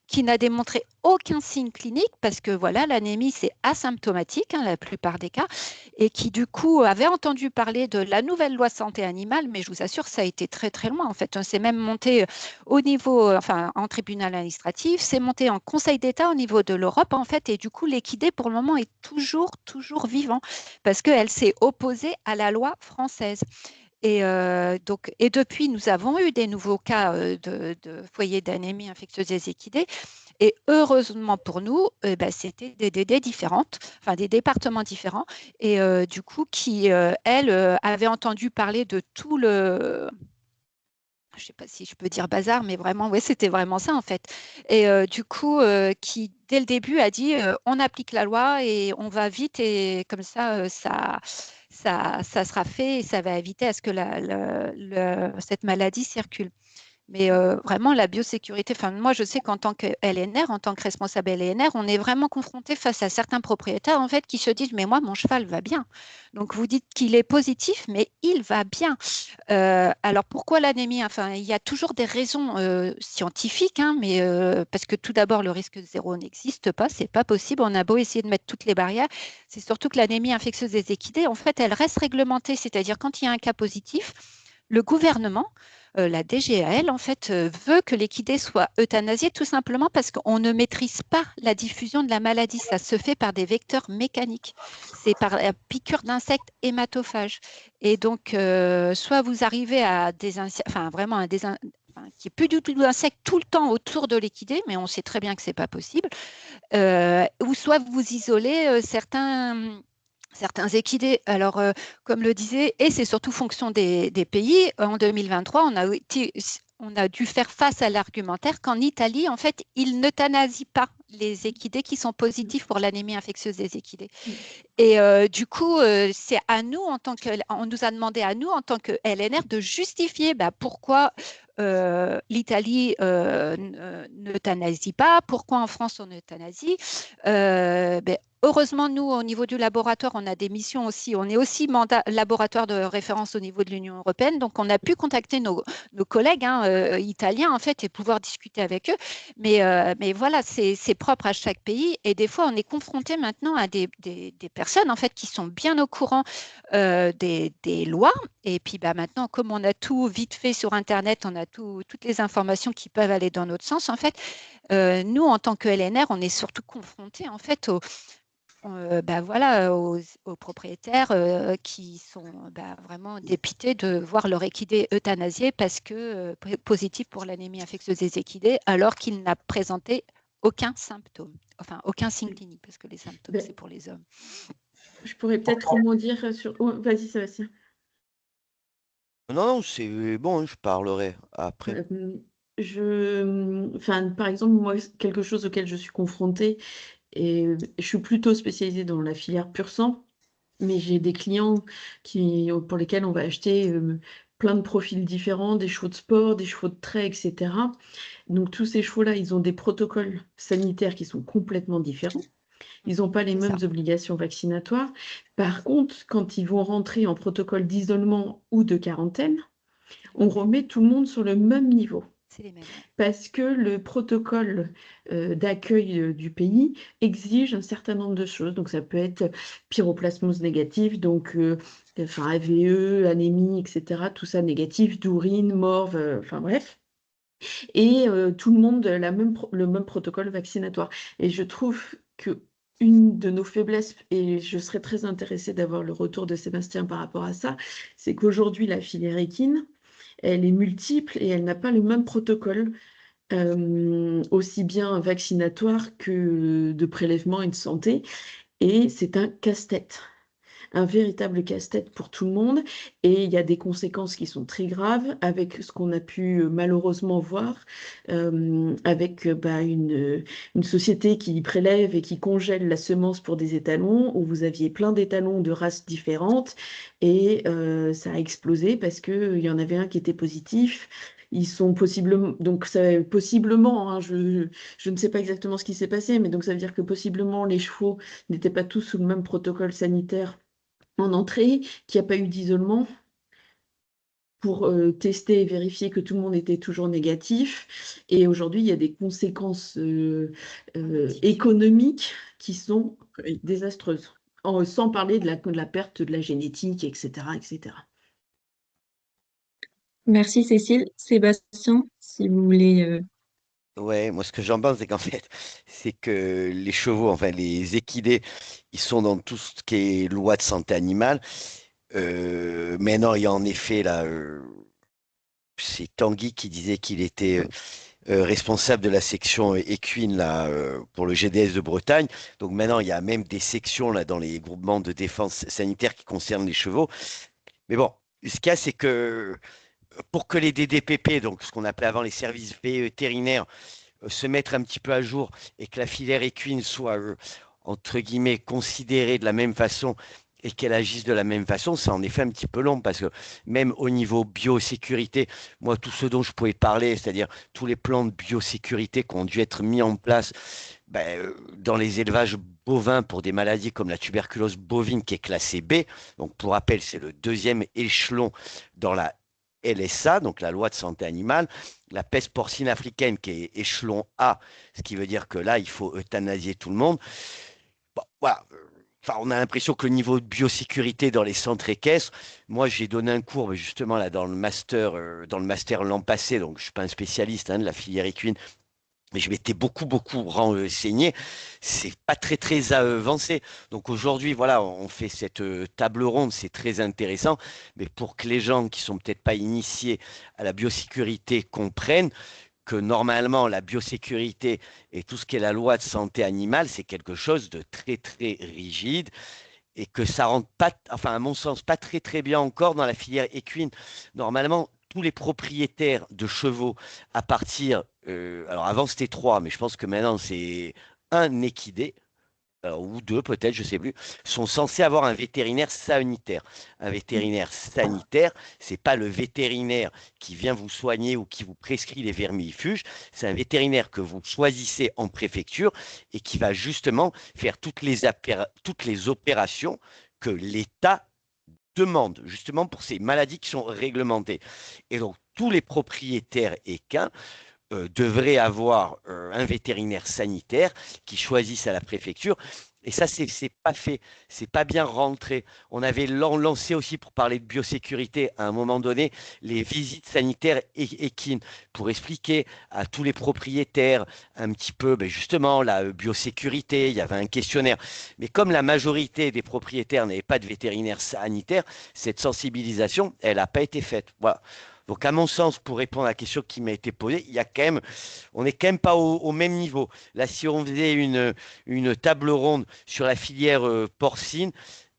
qui n'a démontré aucun signe clinique parce que voilà, l'anémie, c'est asymptomatique la plupart des cas, et qui du coup avait entendu parler de la nouvelle loi santé animale, mais je vous assure, ça a été très très loin en fait. C'est même monté au niveau, en tribunal administratif, c'est monté en Conseil d'État au niveau de l'Europe en fait, et du coup, l'équidé pour le moment est toujours vivant parce qu'elle s'est opposée à la loi française. Et depuis, nous avons eu des nouveaux cas de foyers d'anémie infectieuse des équidés. Et heureusement pour nous, c'était des DD différentes, enfin des départements différents. Et du coup, qui, elles, avaient entendu parler de tout le... Je ne sais pas si je peux dire bazar, mais vraiment, ouais, c'était vraiment ça en fait. Et du coup, qui dès le début a dit on applique la loi et on va vite et comme ça, ça sera fait et ça va éviter à ce que cette maladie circule. Mais vraiment, la biosécurité, moi, je sais qu'en tant que LNR, en tant que responsable LNR, on est vraiment confronté face à certains propriétaires, en fait, qui se disent, mais moi, mon cheval va bien. Donc, vous dites qu'il est positif, mais il va bien. Alors, pourquoi l'anémie? Enfin, il y a toujours des raisons scientifiques, mais parce que tout d'abord, le risque zéro n'existe pas, c'est pas possible. On a beau essayer de mettre toutes les barrières. C'est surtout que l'anémie infectieuse des équidés, en fait, elle reste réglementée. C'est-à-dire, quand il y a un cas positif, le gouvernement, la DGAL, en fait, veut que l'équidé soit euthanasié tout simplement parce qu'on ne maîtrise pas la diffusion de la maladie. Ça se fait par des vecteurs mécaniques. C'est par la piqûre d'insectes hématophages. Et donc, soit vous arrivez à vraiment qu'il n'y ait plus du tout d'insectes tout le temps autour de l'équidé, mais on sait très bien que ce n'est pas possible, ou soit vous isolez certains équidés. Alors, comme le disait, et c'est surtout fonction des pays, en 2023, on a dû faire face à l'argumentaire qu'en Italie, en fait, ils n'euthanasient pas les équidés qui sont positifs pour l'anémie infectieuse des équidés. Et du coup, c'est à nous, on nous a demandé à nous, en tant que LNR, de justifier pourquoi l'Italie n'euthanasie pas, pourquoi en France on euthanasie. Heureusement, nous, au niveau du laboratoire, on a des missions aussi. On est aussi laboratoire de référence au niveau de l'Union européenne. Donc, on a pu contacter nos collègues italiens, en fait, et pouvoir discuter avec eux. Mais voilà, c'est propre à chaque pays. Et des fois, on est confronté maintenant à des personnes, en fait, qui sont bien au courant des lois. Et puis, maintenant, comme on a tout vite fait sur Internet, on a toutes les informations qui peuvent aller dans notre sens. En fait, nous, en tant que LNR, on est surtout confrontés, en fait, aux propriétaires qui sont vraiment dépités de voir leur équidé euthanasié parce que positif pour l'anémie infectieuse des équidés, alors qu'il n'a présenté aucun symptôme, enfin aucun signe clinique, parce que les symptômes, c'est pour les hommes. Je pourrais peut-être rebondir sur... Oh, vas-y, Sébastien. Non, c'est bon, je parlerai après. enfin, par exemple, moi, quelque chose auquel je suis confrontée, et je suis plutôt spécialisée dans la filière pur sang, mais j'ai des clients pour lesquels on va acheter plein de profils différents, des chevaux de sport, des chevaux de trait, etc. Donc tous ces chevaux-là, ils ont des protocoles sanitaires qui sont complètement différents. Ils n'ont pas les C'est mêmes ça. obligations vaccinatoires. Par contre, quand ils vont rentrer en protocole d'isolement ou de quarantaine, on remet tout le monde sur le même niveau. C'est les mêmes, ouais. Parce que le protocole d'accueil du pays exige un certain nombre de choses. Donc, ça peut être pyroplasmose négatif, donc enfin, AVE, anémie, etc. Tout ça négatif, d'urine, morve, enfin bref. Et tout le monde a le même protocole vaccinatoire. Et je trouve que une de nos faiblesses, et je serais très intéressée d'avoir le retour de Sébastien par rapport à ça, c'est qu'aujourd'hui, la filière équine, elle est multiple et elle n'a pas le même protocole, aussi bien vaccinatoire que de prélèvement et de santé. Et c'est un casse-tête, un véritable casse-tête pour tout le monde. Et il y a des conséquences qui sont très graves avec ce qu'on a pu malheureusement voir avec une société qui prélève et qui congèle la semence pour des étalons, où vous aviez plein d'étalons de races différentes et ça a explosé parce qu'il y en avait un qui était positif. Ils sont possiblement, donc ça, possiblement, hein, je ne sais pas exactement ce qui s'est passé, mais donc ça veut dire que possiblement les chevaux n'étaient pas tous sous le même protocole sanitaire en entrée, qu'il n'y a pas eu d'isolement pour tester et vérifier que tout le monde était toujours négatif. Et aujourd'hui, il y a des conséquences économiques qui sont désastreuses, sans parler de la perte de la génétique, etc., etc. Merci Cécile. Sébastien, si vous voulez. Ouais, moi ce que j'en pense, c'est qu'en fait, c'est que les chevaux, enfin les équidés, ils sont dans tout ce qui est loi de santé animale. Maintenant, il y a en effet là, c'est Tanguy qui disait qu'il était responsable de la section équine là, pour le GDS de Bretagne. Donc maintenant, il y a même des sections là dans les groupements de défense sanitaire qui concernent les chevaux. Mais bon, ce qu'il y a, c'est que pour que les DDPP, donc ce qu'on appelait avant les services vétérinaires, se mettre un petit peu à jour et que la filière équine soit, entre guillemets, considérée de la même façon et qu'elle agisse de la même façon, c'est en effet un petit peu long parce que même au niveau biosécurité, moi, tout ce dont je pouvais parler, c'est-à-dire tous les plans de biosécurité qui ont dû être mis en place dans les élevages bovins pour des maladies comme la tuberculose bovine qui est classée B. Donc, pour rappel, c'est le deuxième échelon dans la LSA, donc la loi de santé animale, la peste porcine africaine qui est échelon A, ce qui veut dire que là, il faut euthanasier tout le monde. Bon, voilà. Enfin, on a l'impression que le niveau de biosécurité dans les centres équestres, moi j'ai donné un cours justement là dans le master l'an passé, donc je suis pas un spécialiste de la filière équine, mais je m'étais beaucoup renseigné. C'est pas très avancé. Donc aujourd'hui, voilà, on fait cette table ronde, c'est très intéressant. Mais pour que les gens qui sont peut-être pas initiés à la biosécurité comprennent que normalement la biosécurité et tout ce qui est la loi de santé animale, c'est quelque chose de très rigide et que ça rentre pas, enfin à mon sens, pas très bien encore dans la filière équine. Normalement, tous les propriétaires de chevaux à partir, alors avant c'était trois, mais je pense que maintenant c'est un équidé, ou deux peut-être, je sais plus, sont censés avoir un vétérinaire sanitaire. Un vétérinaire sanitaire, c'est pas le vétérinaire qui vient vous soigner ou qui vous prescrit les vermifuges, c'est un vétérinaire que vous choisissez en préfecture et qui va justement faire toutes les opérations que l'État demande, justement pour ces maladies qui sont réglementées. Et donc, tous les propriétaires équins devrait avoir un vétérinaire sanitaire qui choisisse à la préfecture. Et ça, c'est pas fait, c'est pas bien rentré. On avait lancé aussi pour parler de biosécurité à un moment donné les visites sanitaires équines pour expliquer à tous les propriétaires un petit peu justement la biosécurité. Il y avait un questionnaire, mais comme la majorité des propriétaires n'avaient pas de vétérinaire sanitaire, cette sensibilisation, elle n'a pas été faite. Voilà. Donc, à mon sens, pour répondre à la question qui m'a été posée, il y a quand même, on n'est quand même pas au même niveau. Là, si on faisait une table ronde sur la filière porcine,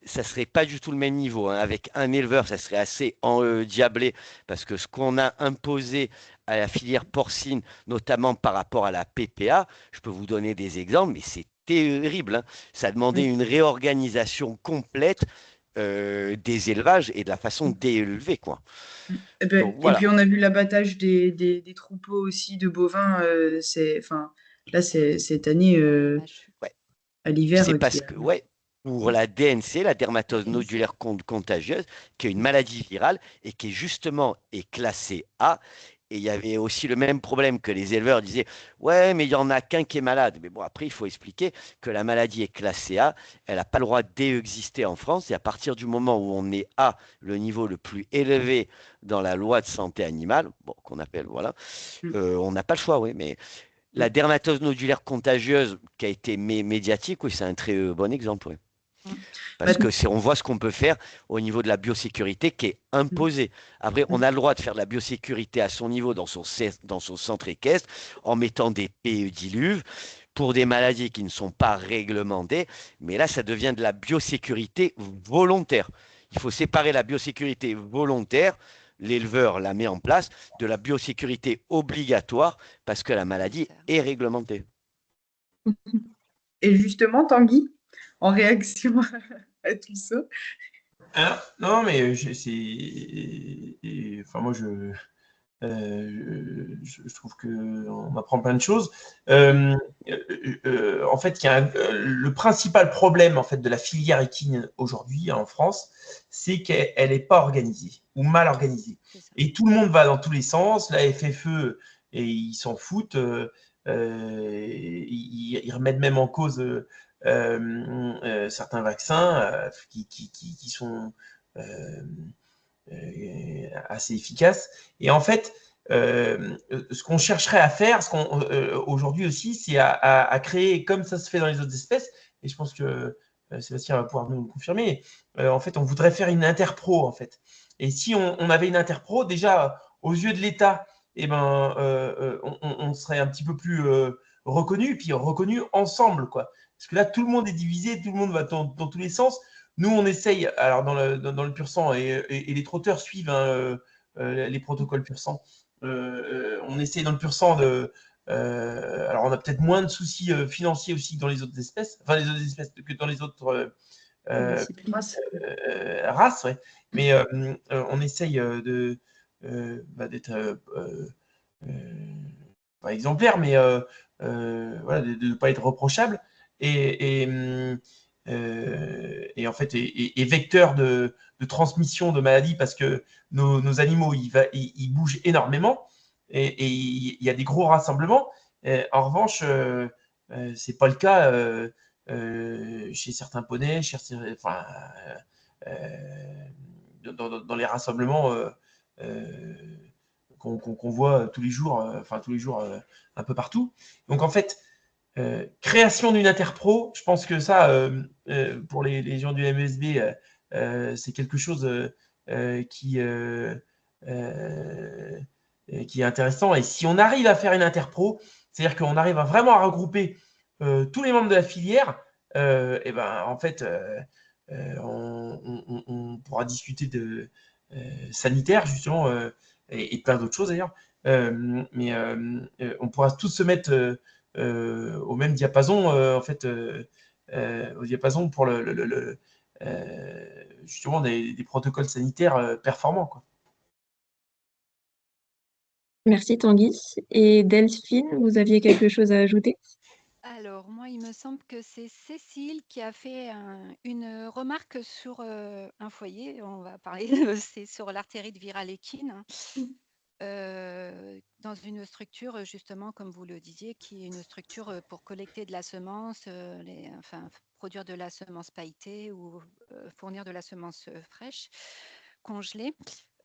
ça serait pas du tout le même niveau, hein. Avec un éleveur, ça serait assez diablé parce que ce qu'on a imposé à la filière porcine, notamment par rapport à la PPA, je peux vous donner des exemples, mais c'est terrible, hein. Ça demandait une réorganisation complète des élevages et de la façon d'élever, quoi. Donc Et voilà. puis on a vu l'abattage des troupeaux aussi de bovins. Enfin, là, cette année, Ouais. à l'hiver, C'est qui parce que, ouais, pour la DNC, la dermatose nodulaire contagieuse, qui est une maladie virale et qui est justement est classée A. Et il y avait aussi le même problème que les éleveurs disaient, ouais, mais il y en a qu'un qui est malade. Mais bon, après, il faut expliquer que la maladie est classée A, elle n'a pas le droit d'exister en France. Et à partir du moment où on est à le niveau le plus élevé dans la loi de santé animale, bon, qu'on appelle, voilà, on n'a pas le choix, oui. Mais la dermatose nodulaire contagieuse qui a été médiatique, oui, c'est un très bon exemple, oui. Bah, Parce que on voit ce qu'on peut faire au niveau de la biosécurité qui est imposé. Après, on a le droit de faire de la biosécurité à son niveau dans son centre équestre en mettant des PE diluves pour des maladies qui ne sont pas réglementées. Mais là, ça devient de la biosécurité volontaire. Il faut séparer la biosécurité volontaire, l'éleveur la met en place, de la biosécurité obligatoire parce que la maladie est réglementée. et justement, Tanguy, en réaction à tout ça. Alors, non, mais enfin, moi, je trouve qu'on apprend plein de choses. En fait, le principal problème en fait, de la filière équine aujourd'hui en France, c'est qu'elle n'est pas organisée ou mal organisée. Et tout le monde va dans tous les sens. La FFE, et ils s'en foutent. Ils remettent même en cause certains vaccins qui sont assez efficaces. Et en fait, ce qu'on chercherait à faire, aujourd'hui aussi, c'est à créer, comme ça se fait dans les autres espèces, et je pense que Sébastien va pouvoir nous le confirmer, en fait, on voudrait faire une interpro, en fait. Et si on avait une interpro, déjà, aux yeux de l'État, eh ben, on serait un petit peu plus reconnu, puis reconnu ensemble, quoi. Parce que là, tout le monde est divisé, tout le monde va dans tous les sens. Nous, on essaye, alors dans le pur sang, et les trotteurs suivent hein, les protocoles pur sang. On essaye dans le pur sang alors, on a peut-être moins de soucis financiers aussi que dans les autres espèces, enfin les autres espèces que dans les autres races, ouais. Mais on essaye d'être pas exemplaire, mais voilà, de ne pas être reprochable et en fait, et vecteur de transmission de maladies parce que nos animaux, ils bougent énormément et il y a des gros rassemblements. En revanche, c'est pas le cas chez certains poneys, enfin, dans les rassemblements qu'on voit tous les jours, un peu partout. Donc en fait, création d'une interpro, je pense que ça, pour les gens du MSB, c'est quelque chose qui est intéressant. Et si on arrive à faire une interpro, c'est-à-dire qu'on arrive vraiment à regrouper tous les membres de la filière, et ben en fait, on pourra discuter de sanitaire justement et plein d'autres choses d'ailleurs. Mais on pourra tous se mettre au même diapason, en fait, au diapason pour justement des protocoles sanitaires performants, quoi. Merci Tanguy. Et Delphine, vous aviez quelque chose à ajouter? Alors, moi, il me semble que c'est Cécile qui a fait une remarque sur un foyer. On va parler, c'est sur l'artérite virale équine, dans une structure, justement, comme vous le disiez, qui est une structure pour collecter de la semence, enfin, produire de la semence pailletée ou fournir de la semence fraîche, congelée.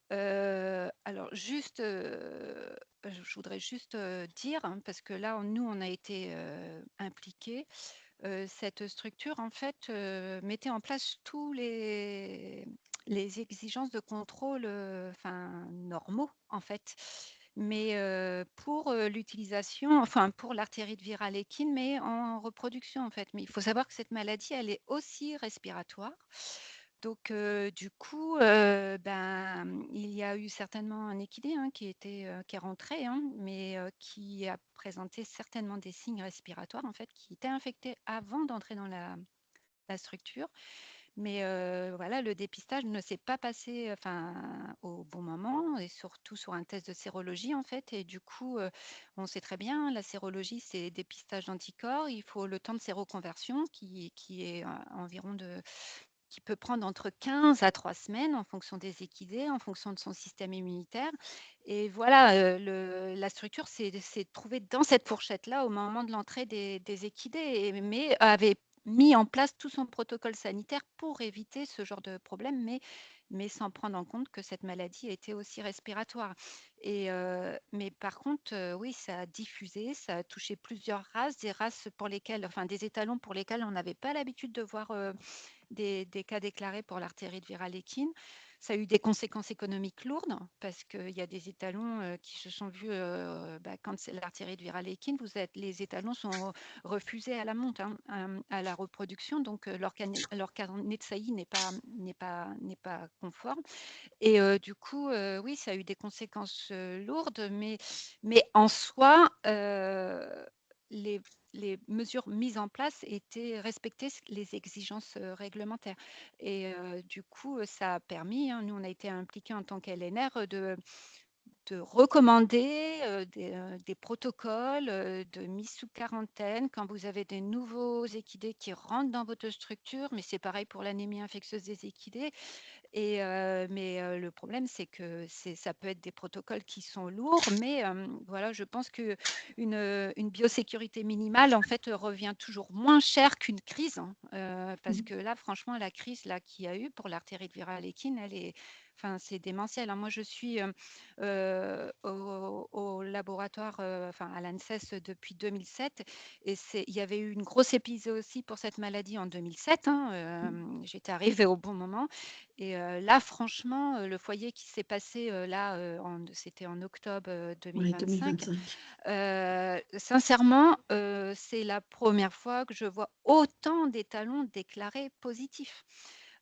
Alors juste, je voudrais juste dire, hein, parce que là, nous, on a été impliqués. Cette structure, en fait, mettait en place tous les exigences de contrôle, enfin normaux, en fait. mais pour l'utilisation, enfin pour l'artérite virale équine, mais en reproduction en fait. Mais il faut savoir que cette maladie, elle est aussi respiratoire. Donc du coup, il y a eu certainement un équidé qui est rentré, mais qui a présenté certainement des signes respiratoires en fait, qui était infecté avant d'entrer dans la structure. Mais voilà, le dépistage ne s'est pas passé au bon moment et surtout sur un test de sérologie en fait. Et du coup, on sait très bien, la sérologie, c'est dépistage d'anticorps. Il faut le temps de séroconversion qui est qui peut prendre entre 15 à 3 semaines en fonction des équidés, en fonction de son système immunitaire. Et voilà, la structure s'est trouvée dans cette fourchette-là au moment de l'entrée des équidés, mais avait mis en place tout son protocole sanitaire pour éviter ce genre de problème, mais sans prendre en compte que cette maladie était aussi respiratoire. Mais par contre, oui, ça a diffusé, ça a touché plusieurs races, des races pour lesquelles, enfin des étalons pour lesquels on n'avait pas l'habitude de voir des cas déclarés pour l'artérite virale équine. Ça a eu des conséquences économiques lourdes parce qu'il y a des étalons qui se sont vus, quand c'est l'artérite virale équine, les étalons sont refusés à la monte, à la reproduction, donc leur carnet de saillie n'est pas conforme. Et du coup, oui, ça a eu des conséquences lourdes, mais en soi, les les mesures mises en place respectaient les exigences réglementaires. Et du coup, ça a permis, nous on a été impliqués en tant qu'LNR de recommander des protocoles de mise sous quarantaine quand vous avez des nouveaux équidés qui rentrent dans votre structure, mais c'est pareil pour l'anémie infectieuse des équidés. Mais le problème, c'est que ça peut être des protocoles qui sont lourds, mais voilà, je pense qu'une biosécurité minimale, en fait, revient toujours moins cher qu'une crise, parce que là, franchement, la crise là qu'il y a eu pour l'artérite virale équine, c'est démentiel. Moi, je suis au laboratoire, à l'ANSES depuis 2007, et il y avait eu une grosse épisode aussi pour cette maladie en 2007. J'étais arrivée au bon moment. Et là, franchement, le foyer qui s'est passé c'était en octobre Ouais, 2025. 2025. Sincèrement, c'est la première fois que je vois autant d'étalons déclarés positifs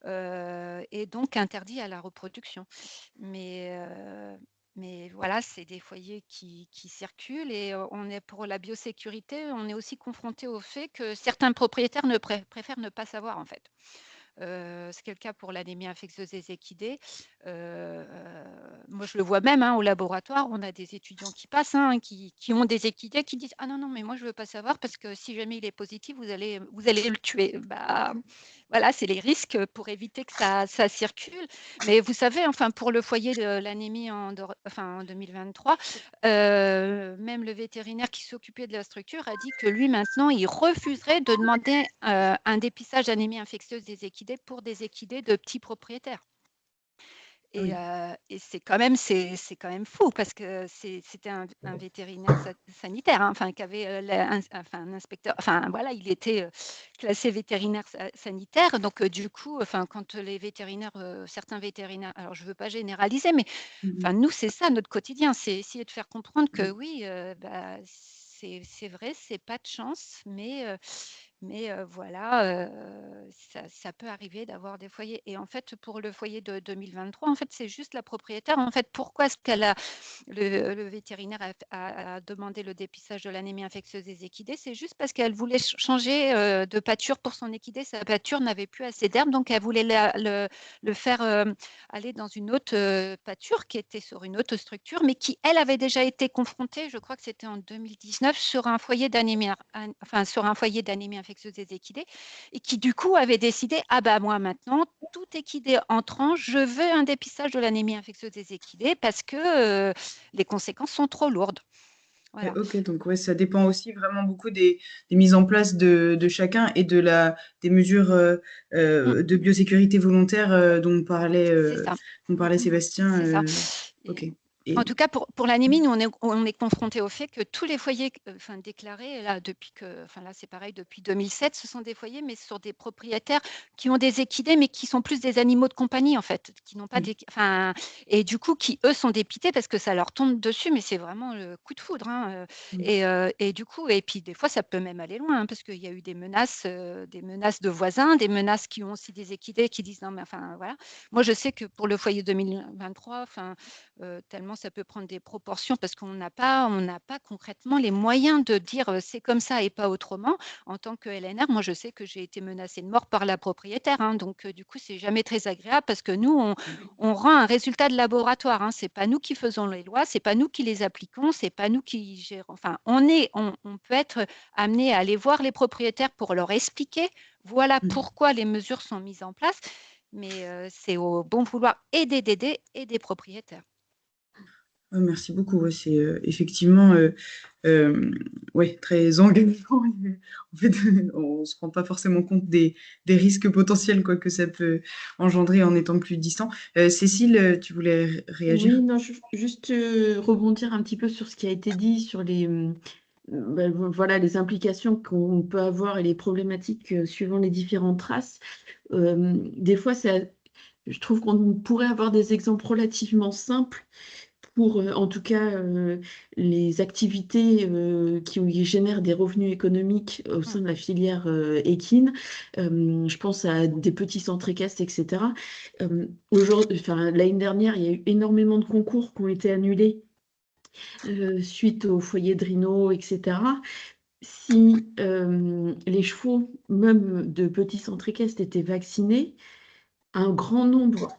et donc interdits à la reproduction. Mais, mais voilà, c'est des foyers qui circulent et on est pour la biosécurité, on est aussi confronté au fait que certains propriétaires préfèrent ne pas savoir en fait. C'est le cas pour l'anémie infectieuse des équidés. Moi, je le vois même au laboratoire, on a des étudiants qui passent, qui ont des équidés, qui disent ah non, mais moi, je ne veux pas savoir parce que si jamais il est positif, vous allez le tuer. Voilà, c'est les risques pour éviter que ça circule. Mais vous savez, pour le foyer de l'anémie en 2023, même le vétérinaire qui s'occupait de la structure a dit que lui, maintenant, il refuserait de demander un dépistage d'anémie infectieuse des équidés pour des équidés de petits propriétaires. Et, et c'est quand même fou parce que c'était un vétérinaire sanitaire, qui avait un inspecteur, voilà, il était classé vétérinaire sanitaire. Donc du coup, quand les vétérinaires, certains vétérinaires, alors je veux pas généraliser, mais nous c'est ça notre quotidien, c'est essayer de faire comprendre que oui, c'est vrai, c'est pas de chance, mais voilà, ça peut arriver d'avoir des foyers. Et en fait, pour le foyer de 2023, en fait, c'est juste la propriétaire. En fait, pourquoi est-ce qu'elle le vétérinaire a demandé le dépistage de l'anémie infectieuse des équidés? C'est juste parce qu'elle voulait changer de pâture pour son équidé. Sa pâture n'avait plus assez d'herbe, donc elle voulait le faire aller dans une autre pâture qui était sur une autre structure, mais qui, elle, avait déjà été confrontée, je crois que c'était en 2019, sur un foyer d'anémie infectieuse des équidés, et qui du coup avait décidé moi maintenant, tout équidé entrant, je veux un dépistage de l'anémie infectieuse des équidés parce que les conséquences sont trop lourdes. Voilà. Ok, donc ça dépend aussi vraiment beaucoup des mises en place de chacun et des mesures de biosécurité volontaire dont parlait C'est ça. Sébastien. C'est ça. Ok. En tout cas, pour l'anémie, nous, on est confronté au fait que tous les foyers déclarés, là, là, c'est pareil, depuis 2007, ce sont des foyers, mais sur des propriétaires qui ont des équidés, mais qui sont plus des animaux de compagnie, en fait, qui n'ont pas et du coup, qui, eux, sont dépités parce que ça leur tombe dessus, mais c'est vraiment le coup de foudre. Et du coup, et puis des fois, ça peut même aller loin, parce qu'il y a eu des menaces de voisins, des menaces qui ont aussi des équidés qui disent non, mais voilà. Moi, je sais que pour le foyer 2023, tellement ça peut prendre des proportions parce qu'on n'a pas concrètement les moyens de dire c'est comme ça et pas autrement. En tant que LNR, moi je sais que j'ai été menacée de mort par la propriétaire, donc du coup c'est jamais très agréable parce que nous on rend un résultat de laboratoire, c'est pas nous qui faisons les lois, c'est pas nous qui les appliquons, c'est pas nous qui gérons. Enfin on peut être amené à aller voir les propriétaires pour leur expliquer voilà pourquoi les mesures sont mises en place, mais c'est au bon vouloir et des DD et des propriétaires. Merci beaucoup. Ouais, c'est effectivement très engageant. En fait, on ne se rend pas forcément compte des risques potentiels que ça peut engendrer en étant plus distant. Cécile, tu voulais réagir? Oui, non, juste rebondir un petit peu sur ce qui a été dit sur voilà, les implications qu'on peut avoir et les problématiques suivant les différentes races. Des fois, je trouve qu'on pourrait avoir des exemples relativement simples pour, en tout cas, les activités qui génèrent des revenus économiques au sein de la filière équine. Je pense à des petits centres équestres, etc. L'année dernière, il y a eu énormément de concours qui ont été annulés suite au foyer de rhino, etc. Si les chevaux, même de petits centres équestres, étaient vaccinés, un grand nombre,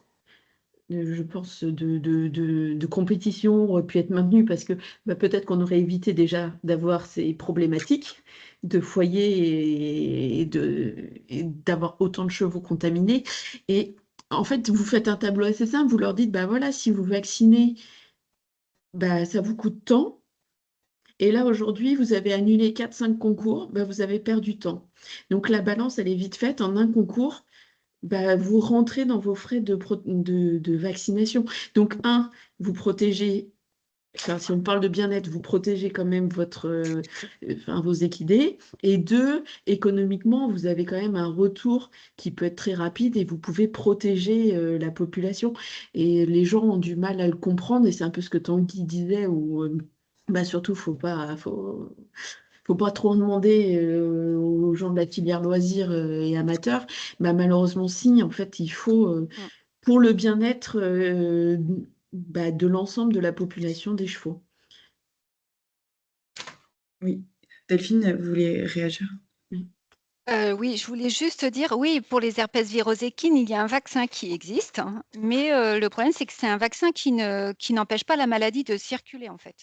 je pense, de compétitions auraient pu être maintenues parce que peut-être qu'on aurait évité déjà d'avoir ces problématiques de foyer et d'avoir autant de chevaux contaminés. Et en fait, vous faites un tableau assez simple, vous leur dites, voilà, si vous vaccinez, ça vous coûte tant. Et là, aujourd'hui, vous avez annulé 4-5 concours, vous avez perdu temps. Donc la balance, elle est vite faite. En un concours, vous rentrez dans vos frais de vaccination. Donc, vous protégez, si on parle de bien-être, vous protégez quand même vos équidés. Et 2, économiquement, vous avez quand même un retour qui peut être très rapide et vous pouvez protéger la population. Et les gens ont du mal à le comprendre, et c'est un peu ce que Tanguy disait, où surtout, faut pas trop demander aux gens de la filière loisirs et amateurs. Malheureusement, si, en fait, il faut, pour le bien-être de l'ensemble de la population des chevaux. Oui. Delphine, vous voulez réagir? Oui, je voulais juste dire, oui, pour les herpès virus équines, il y a un vaccin qui existe, mais le problème, c'est que c'est un vaccin qui n'empêche pas la maladie de circuler, en fait.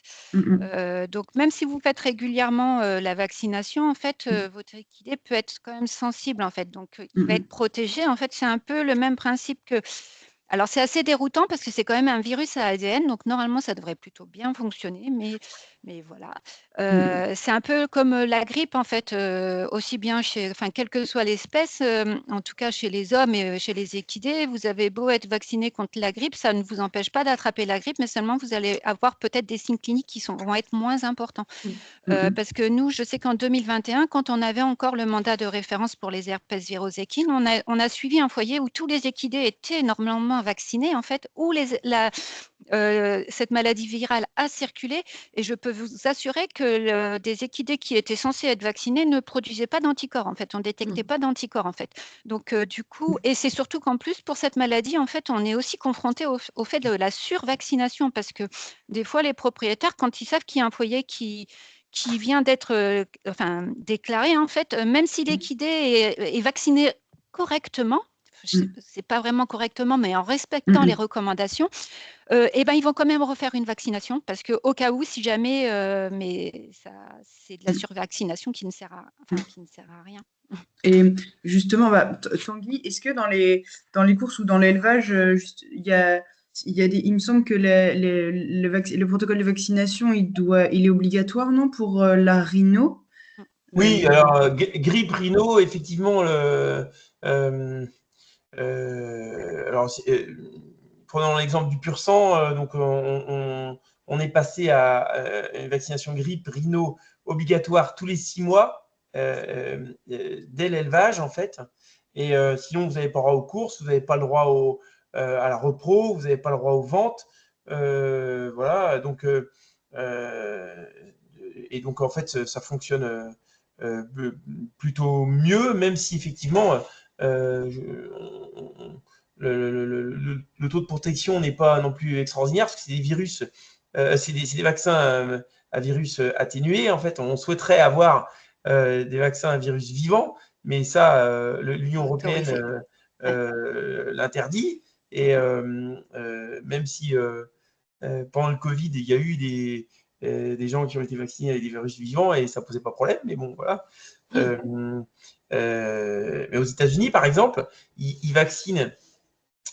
Donc, même si vous faites régulièrement la vaccination, en fait, votre équidé peut être quand même sensible, en fait. Donc, il va être protégé. En fait, c'est un peu le même principe que... Alors, c'est assez déroutant parce que c'est quand même un virus à ADN, donc normalement, ça devrait plutôt bien fonctionner, mais voilà. C'est un peu comme la grippe, en fait, aussi bien quelle que soit l'espèce, en tout cas chez les hommes et chez les équidés, vous avez beau être vacciné contre la grippe, ça ne vous empêche pas d'attraper la grippe, mais seulement vous allez avoir peut-être des signes cliniques qui vont être moins importants. Parce que nous, je sais qu'en 2021, quand on avait encore le mandat de référence pour les herpès virus équines, on a suivi un foyer où tous les équidés étaient normalement vaccinés, en fait, où cette maladie virale a circulé, et je peux vous assurer que des équidés qui étaient censés être vaccinés ne produisaient pas d'anticorps, en fait, on ne détectait pas d'anticorps, en fait. Donc, du coup, et c'est surtout qu'en plus, pour cette maladie, en fait, on est aussi confronté au fait de la survaccination, parce que des fois, les propriétaires, quand ils savent qu'il y a un foyer qui vient d'être déclaré, en fait, même si l'équidé est vacciné correctement, c'est pas vraiment correctement, mais en respectant les recommandations, ils vont quand même refaire une vaccination parce qu'au cas où, si jamais, mais c'est de la survaccination qui ne sert à rien. Et justement, Tanguy, est-ce que dans les courses ou dans l'élevage, il me semble que le protocole de vaccination, il est obligatoire, non, pour la rhino? Oui, alors grippe rhino, effectivement, il prenons l'exemple du pur sang, donc on est passé à une vaccination grippe, rhino obligatoire tous les 6 mois dès l'élevage, en fait. Et sinon, vous n'avez pas le droit aux courses, vous n'avez pas le droit à la repro, vous n'avez pas le droit aux ventes. Voilà, donc, et donc, en fait, ça fonctionne plutôt mieux, même si effectivement, le taux de protection n'est pas non plus extraordinaire, parce que c'est des virus, c'est des vaccins à virus atténués. En fait, on souhaiterait avoir des vaccins à virus vivants, mais ça, l'Union européenne l'interdit. Et même si pendant le Covid, il y a eu des gens qui ont été vaccinés avec des virus vivants et ça ne posait pas de problème, mais bon, voilà. Mais aux États-Unis, par exemple, ils vaccinent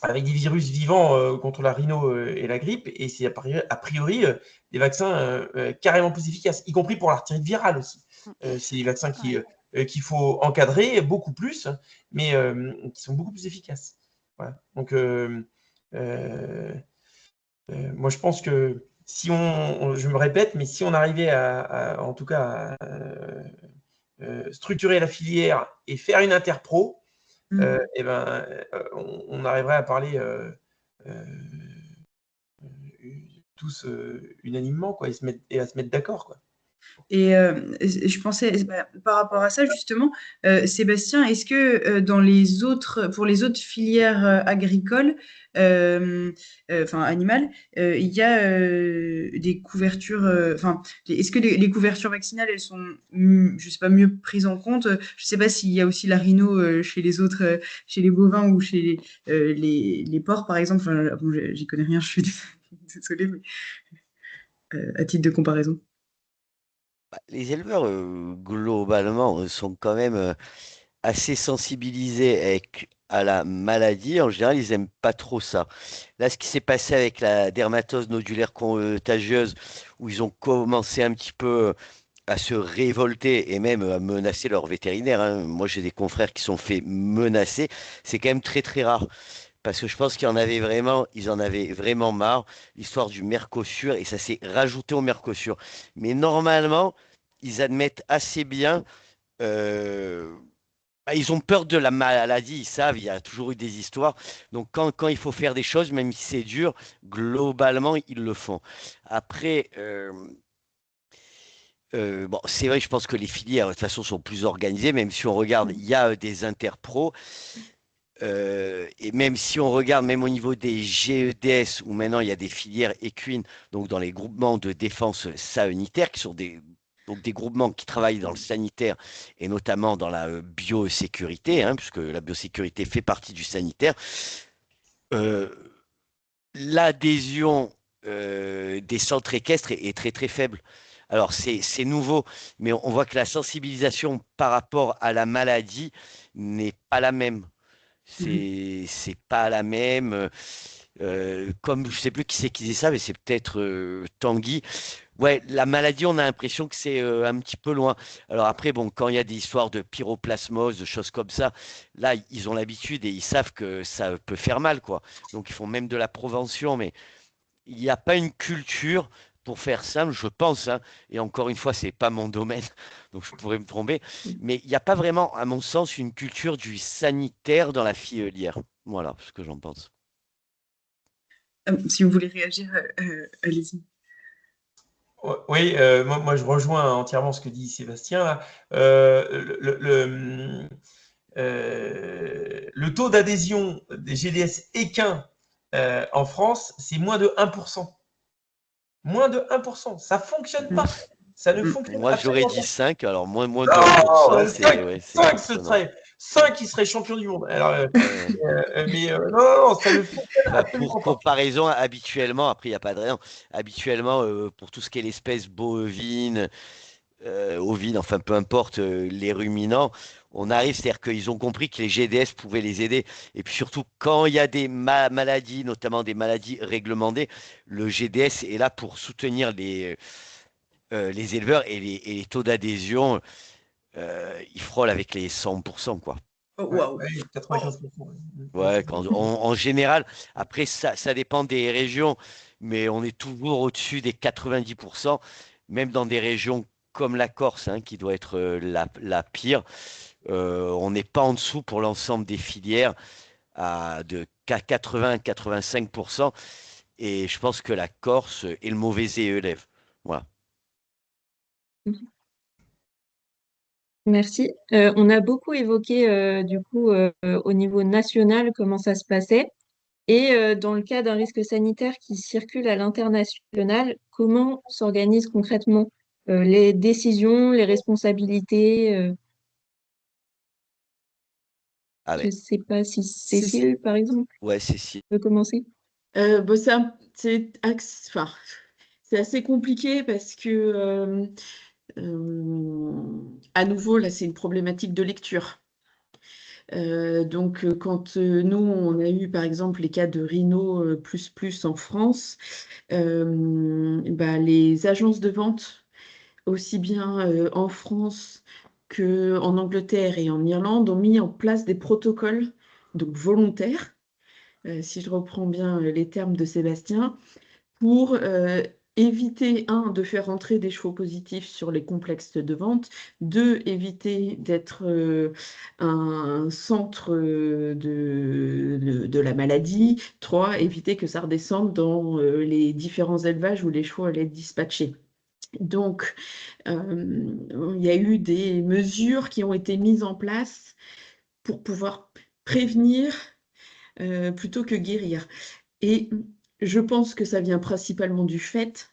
avec des virus vivants contre la rhino et la grippe, et c'est a priori des vaccins carrément plus efficaces, y compris pour l'artérite virale aussi. C'est des vaccins qu'il faut encadrer beaucoup plus, mais qui sont beaucoup plus efficaces. Voilà. Donc, moi, je pense que si je me répète, mais si on arrivait en tout cas, à structurer la filière et faire une interpro, eh ben, on arriverait à parler tous unanimement, quoi, et à se mettre d'accord, quoi. Et je pensais, par rapport à ça, justement, Sébastien, est-ce que pour les autres filières agricoles, enfin animales, il y a des couvertures, est-ce que les couvertures vaccinales, elles sont, je sais pas, mieux prises en compte? Je sais pas s'il y a aussi la rhino chez les autres, chez les bovins ou chez les porcs, par exemple. Enfin, bon, j'y connais rien, je suis désolée, mais à titre de comparaison. Les éleveurs, globalement, sont quand même assez sensibilisés à la maladie. En général, ils n'aiment pas trop ça. Là, ce qui s'est passé avec la dermatose nodulaire contagieuse, où ils ont commencé un petit peu à se révolter et même à menacer leurs vétérinaires, hein. Moi, j'ai des confrères qui sont fait menacer. C'est quand même très, très rare. Parce que je pense qu'ils en avaient vraiment marre, l'histoire du Mercosur, et ça s'est rajouté au Mercosur. Mais normalement, ils admettent assez bien. euh, Ils ont peur de la maladie, ils savent, il y a toujours eu des histoires. Donc quand il faut faire des choses, même si c'est dur, globalement, ils le font. Après, bon, c'est vrai, je pense que les filières, de toute façon, sont plus organisées, même si on regarde, il y a des interpros. Et même si on regarde, même au niveau des GEDS, où maintenant il y a des filières équines, donc dans les groupements de défense sanitaire, qui sont donc des groupements qui travaillent dans le sanitaire et notamment dans la biosécurité, hein, puisque la biosécurité fait partie du sanitaire, euh, l'adhésion des centres équestres est très très faible. Alors c'est nouveau, mais on voit que la sensibilisation par rapport à la maladie n'est pas la même. C'est pas la même. Comme je sais plus qui c'est qui disait ça, mais c'est peut-être Tanguy. Ouais, la maladie, on a l'impression que c'est un petit peu loin. Alors après, bon, quand il y a des histoires de pyroplasmose, de choses comme ça, là, ils ont l'habitude et ils savent que ça peut faire mal, quoi. Donc ils font même de la prévention, mais il n'y a pas une culture. Pour faire simple, je pense, hein, et encore une fois, c'est pas mon domaine, donc je pourrais me tromper, mais il n'y a pas vraiment, à mon sens, une culture du sanitaire dans la filière. Voilà ce que j'en pense. Si vous voulez réagir, allez-y. Oui, moi, je rejoins entièrement ce que dit Sébastien, là. Le taux d'adhésion des GDS équins en France, c'est moins de 1%. Moins de 1%. Ça ne fonctionne pas. Ça ne fonctionne Moi, j'aurais absolument dit pas. 5, alors moins de 1%, c'est 5, ce serait 5 qui serait champion du monde. Alors, mais non, ça ne fonctionne absolument pour pas. comparaison, habituellement, après, il n'y a pas de raison, habituellement, pour tout ce qui est l'espèce bovine, ovine, enfin peu importe, les ruminants, on arrive, c'est-à-dire qu'ils ont compris que les GDS pouvaient les aider. Et puis surtout, quand il y a des maladies, notamment des maladies réglementées, le GDS est là pour soutenir les éleveurs et les taux d'adhésion, ils frôlent avec les 100%, quoi. Oh, Ouais, waouh. ouais, 95%. Ouais, en général, après, ça dépend des régions, mais on est toujours au-dessus des 90%, même dans des régions comme la Corse, hein, qui doit être la pire. On n'est pas en dessous pour l'ensemble des filières de 80-85%. Et je pense que la Corse est le mauvais élève. Voilà. Merci. On a beaucoup évoqué du coup au niveau national comment ça se passait. Et dans le cas d'un risque sanitaire qui circule à l'international, comment s'organisent concrètement les décisions, les responsabilités Ah je ne ouais, sais pas si C'est Cécile, par exemple, ouais, Cécile. peut commencer. Bah, enfin, c'est assez compliqué parce que, à nouveau, là, c'est une problématique de lecture. Donc, quand nous, on a eu par exemple les cas de Rhino en France, bah, les agences de vente, aussi bien en France qu'en Angleterre et en Irlande, ont mis en place des protocoles donc volontaires, si je reprends bien les termes de Sébastien, pour éviter, un, de faire rentrer des chevaux positifs sur les complexes de vente, deux, éviter d'être un centre de la maladie, trois, éviter que ça redescende dans les différents élevages où les chevaux allaient être dispatchés. Donc, il y a eu des mesures qui ont été mises en place pour pouvoir prévenir plutôt que guérir. Et je pense que ça vient principalement du fait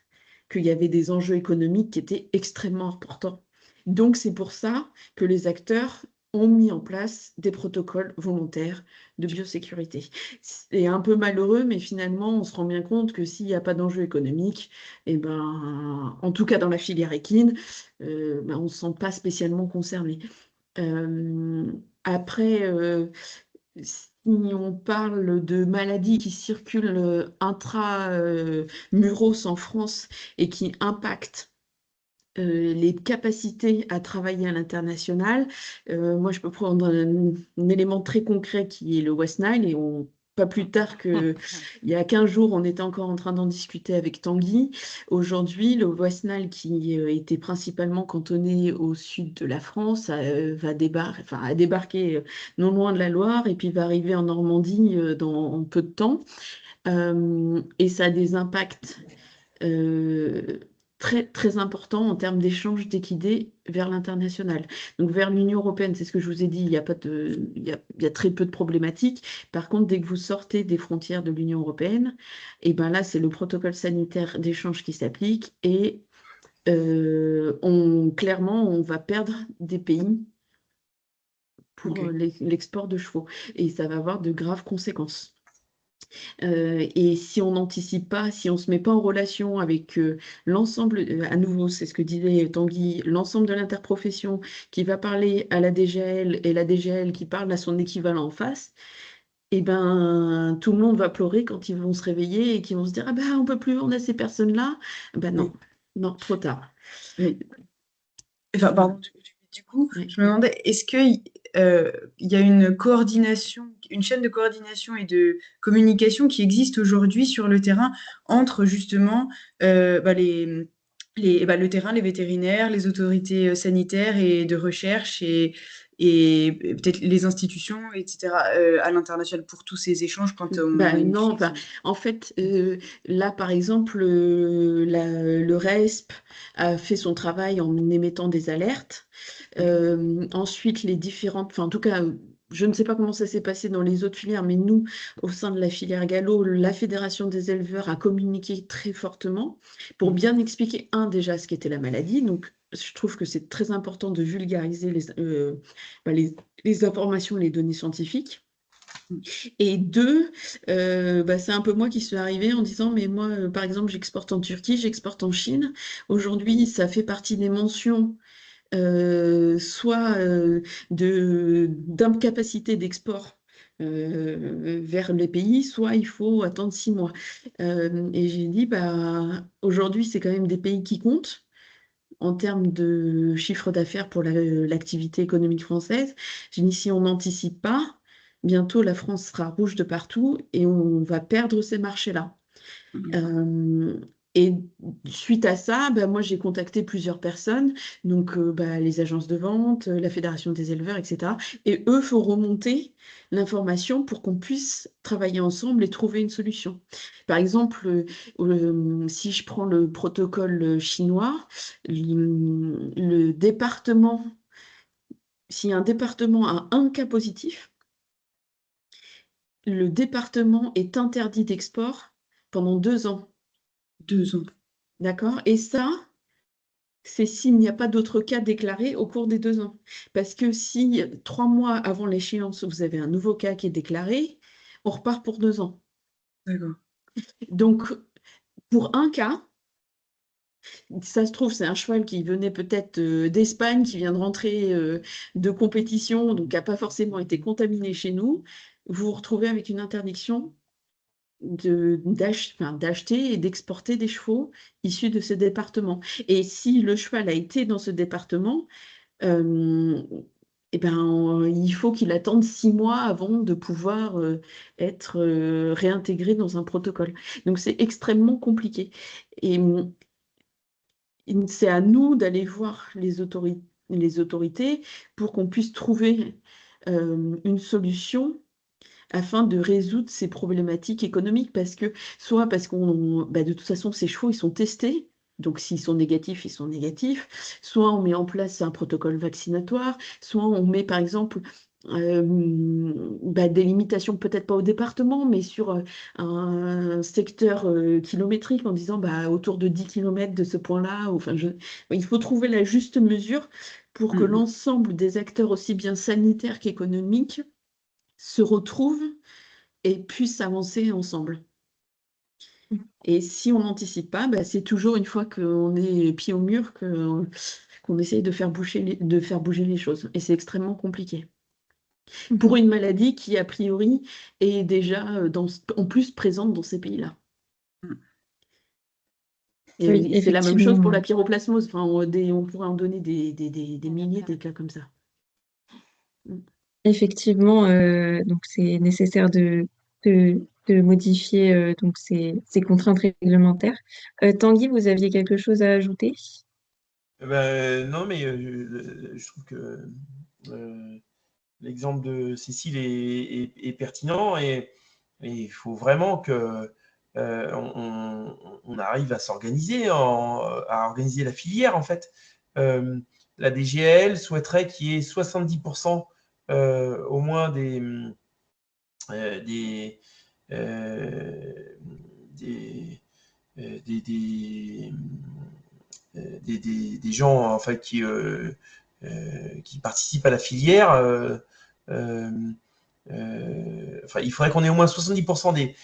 qu'il y avait des enjeux économiques qui étaient extrêmement importants. Donc c'est pour ça que les acteurs ont mis en place des protocoles volontaires de biosécurité. C'est un peu malheureux, mais finalement, on se rend bien compte que s'il n'y a pas d'enjeu économique, eh ben, en tout cas dans la filière équine, ben, on ne se sent pas spécialement concerné. Après, si on parle de maladies qui circulent intra-muros en France et qui impactent les capacités à travailler à l'international, moi je peux prendre un élément très concret qui est le West Nile et pas plus tard qu'il y a 15 jours, on était encore en train d'en discuter avec Tanguy. Aujourd'hui, le West Nile, qui était principalement cantonné au sud de la France, a débarqué non loin de la Loire et puis va arriver en Normandie dans peu de temps. Et ça a des impacts euh, très, très importants en termes d'échange d'équidés vers l'international. Donc vers l'Union européenne, c'est ce que je vous ai dit, il y a pas de, il y a très peu de problématiques. Par contre, dès que vous sortez des frontières de l'Union européenne, et ben là, c'est le protocole sanitaire d'échange qui s'applique et clairement, on va perdre des pays pour Ok. l'export de chevaux. Et ça va avoir de graves conséquences. Et si on n'anticipe pas, si on ne se met pas en relation avec l'ensemble, à nouveau, c'est ce que disait Tanguy, l'ensemble de l'interprofession qui va parler à la DGL et la DGL qui parle à son équivalent en face, et ben tout le monde va pleurer quand ils vont se réveiller et qu'ils vont se dire ah ben on peut plus, on a ces personnes-là. Ben non, non, trop tard. Oui. Enfin, pardon, du coup, Oui. je me demandais, est-ce qu'il y a une coordination, une chaîne de coordination et de communication qui existe aujourd'hui sur le terrain entre justement le terrain, les vétérinaires, les autorités sanitaires et de recherche et peut-être les institutions, etc., à l'international pour tous ces échanges quand on a une Non, crise? en fait, là, par exemple, le RESP a fait son travail en émettant des alertes. Ensuite, les différentes, enfin, en tout cas, je ne sais pas comment ça s'est passé dans les autres filières, mais nous, au sein de la filière Gallo, la Fédération des éleveurs a communiqué très fortement pour bien expliquer, un, déjà, ce qu'était la maladie. Donc, je trouve que c'est très important de vulgariser les informations, les données scientifiques. Et deux, c'est un peu moi qui suis arrivée en disant, mais moi, par exemple, j'exporte en Turquie, j'exporte en Chine. Aujourd'hui, ça fait partie des mentions, soit d'incapacité d'export vers les pays, soit il faut attendre 6 mois. Et j'ai dit, bah, aujourd'hui, c'est quand même des pays qui comptent. en termes de chiffre d'affaires pour l'activité économique française. J'ai dit, si on n'anticipe pas, bientôt la France sera rouge de partout et on va perdre ces marchés-là. Et suite à ça, moi j'ai contacté plusieurs personnes, donc les agences de vente, la Fédération des éleveurs, etc. Et eux font remonter l'information pour qu'on puisse travailler ensemble et trouver une solution. Par exemple, si je prends le protocole chinois, le département, si un département a un cas positif, le département est interdit d'export pendant 2 ans. 2 ans. D'accord? Et ça, c'est s'il n'y a pas d'autres cas déclarés au cours des 2 ans. Parce que si 3 mois avant l'échéance, vous avez un nouveau cas qui est déclaré, on repart pour 2 ans. D'accord. Donc, pour un cas, ça se trouve, c'est un cheval qui venait peut-être d'Espagne, qui vient de rentrer de compétition, donc qui n'a pas forcément été contaminé chez nous. Vous vous retrouvez avec une interdiction d'acheter et d'exporter des chevaux issus de ce département. Et si le cheval a été dans ce département, il faut qu'il attende 6 mois avant de pouvoir être réintégré dans un protocole. Donc c'est extrêmement compliqué. Et c'est à nous d'aller voir les autorités pour qu'on puisse trouver une solution afin de résoudre ces problématiques économiques, parce que de toute façon, ces chevaux, ils sont testés, donc s'ils sont négatifs, ils sont négatifs, soit on met en place un protocole vaccinatoire, soit on met par exemple des limitations, peut-être pas au département, mais sur un secteur kilométrique, en disant autour de 10 km de ce point-là, il faut trouver la juste mesure pour que l'ensemble des acteurs, aussi bien sanitaires qu'économiques, se retrouvent et puissent avancer ensemble. Et si on n'anticipe pas, c'est toujours une fois qu'on est pied au mur qu'on essaye de faire bouger les choses. Et c'est extrêmement compliqué. Pour une maladie qui, a priori, est déjà en plus présente dans ces pays-là. Et, Oui, et c'est la même chose pour la effectivement. pyroplasmose. On pourrait en donner des milliers des cas comme ça. Effectivement, donc c'est nécessaire de modifier donc ces contraintes réglementaires. Tanguy, vous aviez quelque chose à ajouter? Non, mais je trouve que l'exemple de Cécile est pertinent et il faut vraiment que on arrive à s'organiser, à organiser la filière en fait. La DGL souhaiterait qu'il y ait 70% au moins des gens en fait, qui participent à la filière. Il faudrait qu'on ait au moins 70%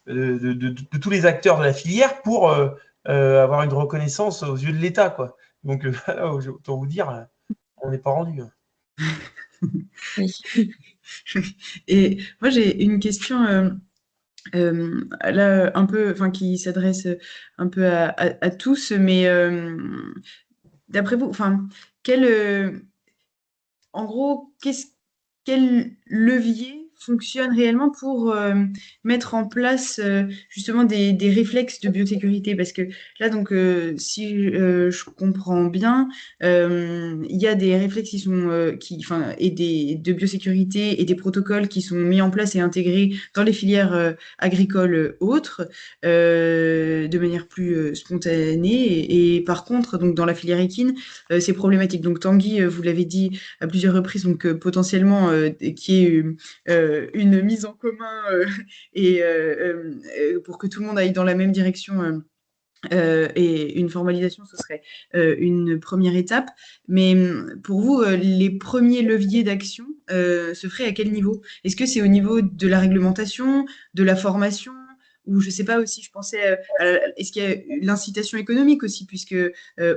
de tous les acteurs de la filière pour avoir une reconnaissance aux yeux de l'État, quoi. Donc, autant vous dire, on n'est pas rendu. Oui. Et moi, j'ai une question là, un peu, enfin, qui s'adresse un peu à tous, mais d'après vous, enfin, en gros, quel levier fonctionne réellement pour mettre en place justement des réflexes de biosécurité? Parce que là, donc, si je comprends bien, il y a des réflexes qui sont, de biosécurité et des protocoles qui sont mis en place et intégrés dans les filières agricoles autres de manière plus spontanée. Et par contre, donc, dans la filière équine, c'est problématique. Donc, Tanguy, vous l'avez dit à plusieurs reprises, donc potentiellement qui est une mise en commun et pour que tout le monde aille dans la même direction. Et une formalisation, ce serait une première étape. Mais pour vous, les premiers leviers d'action se feraient à quel niveau? Est-ce que c'est au niveau de la réglementation, de la formation ou je ne sais pas aussi, je pensais, est-ce qu'il y a l'incitation économique aussi, puisque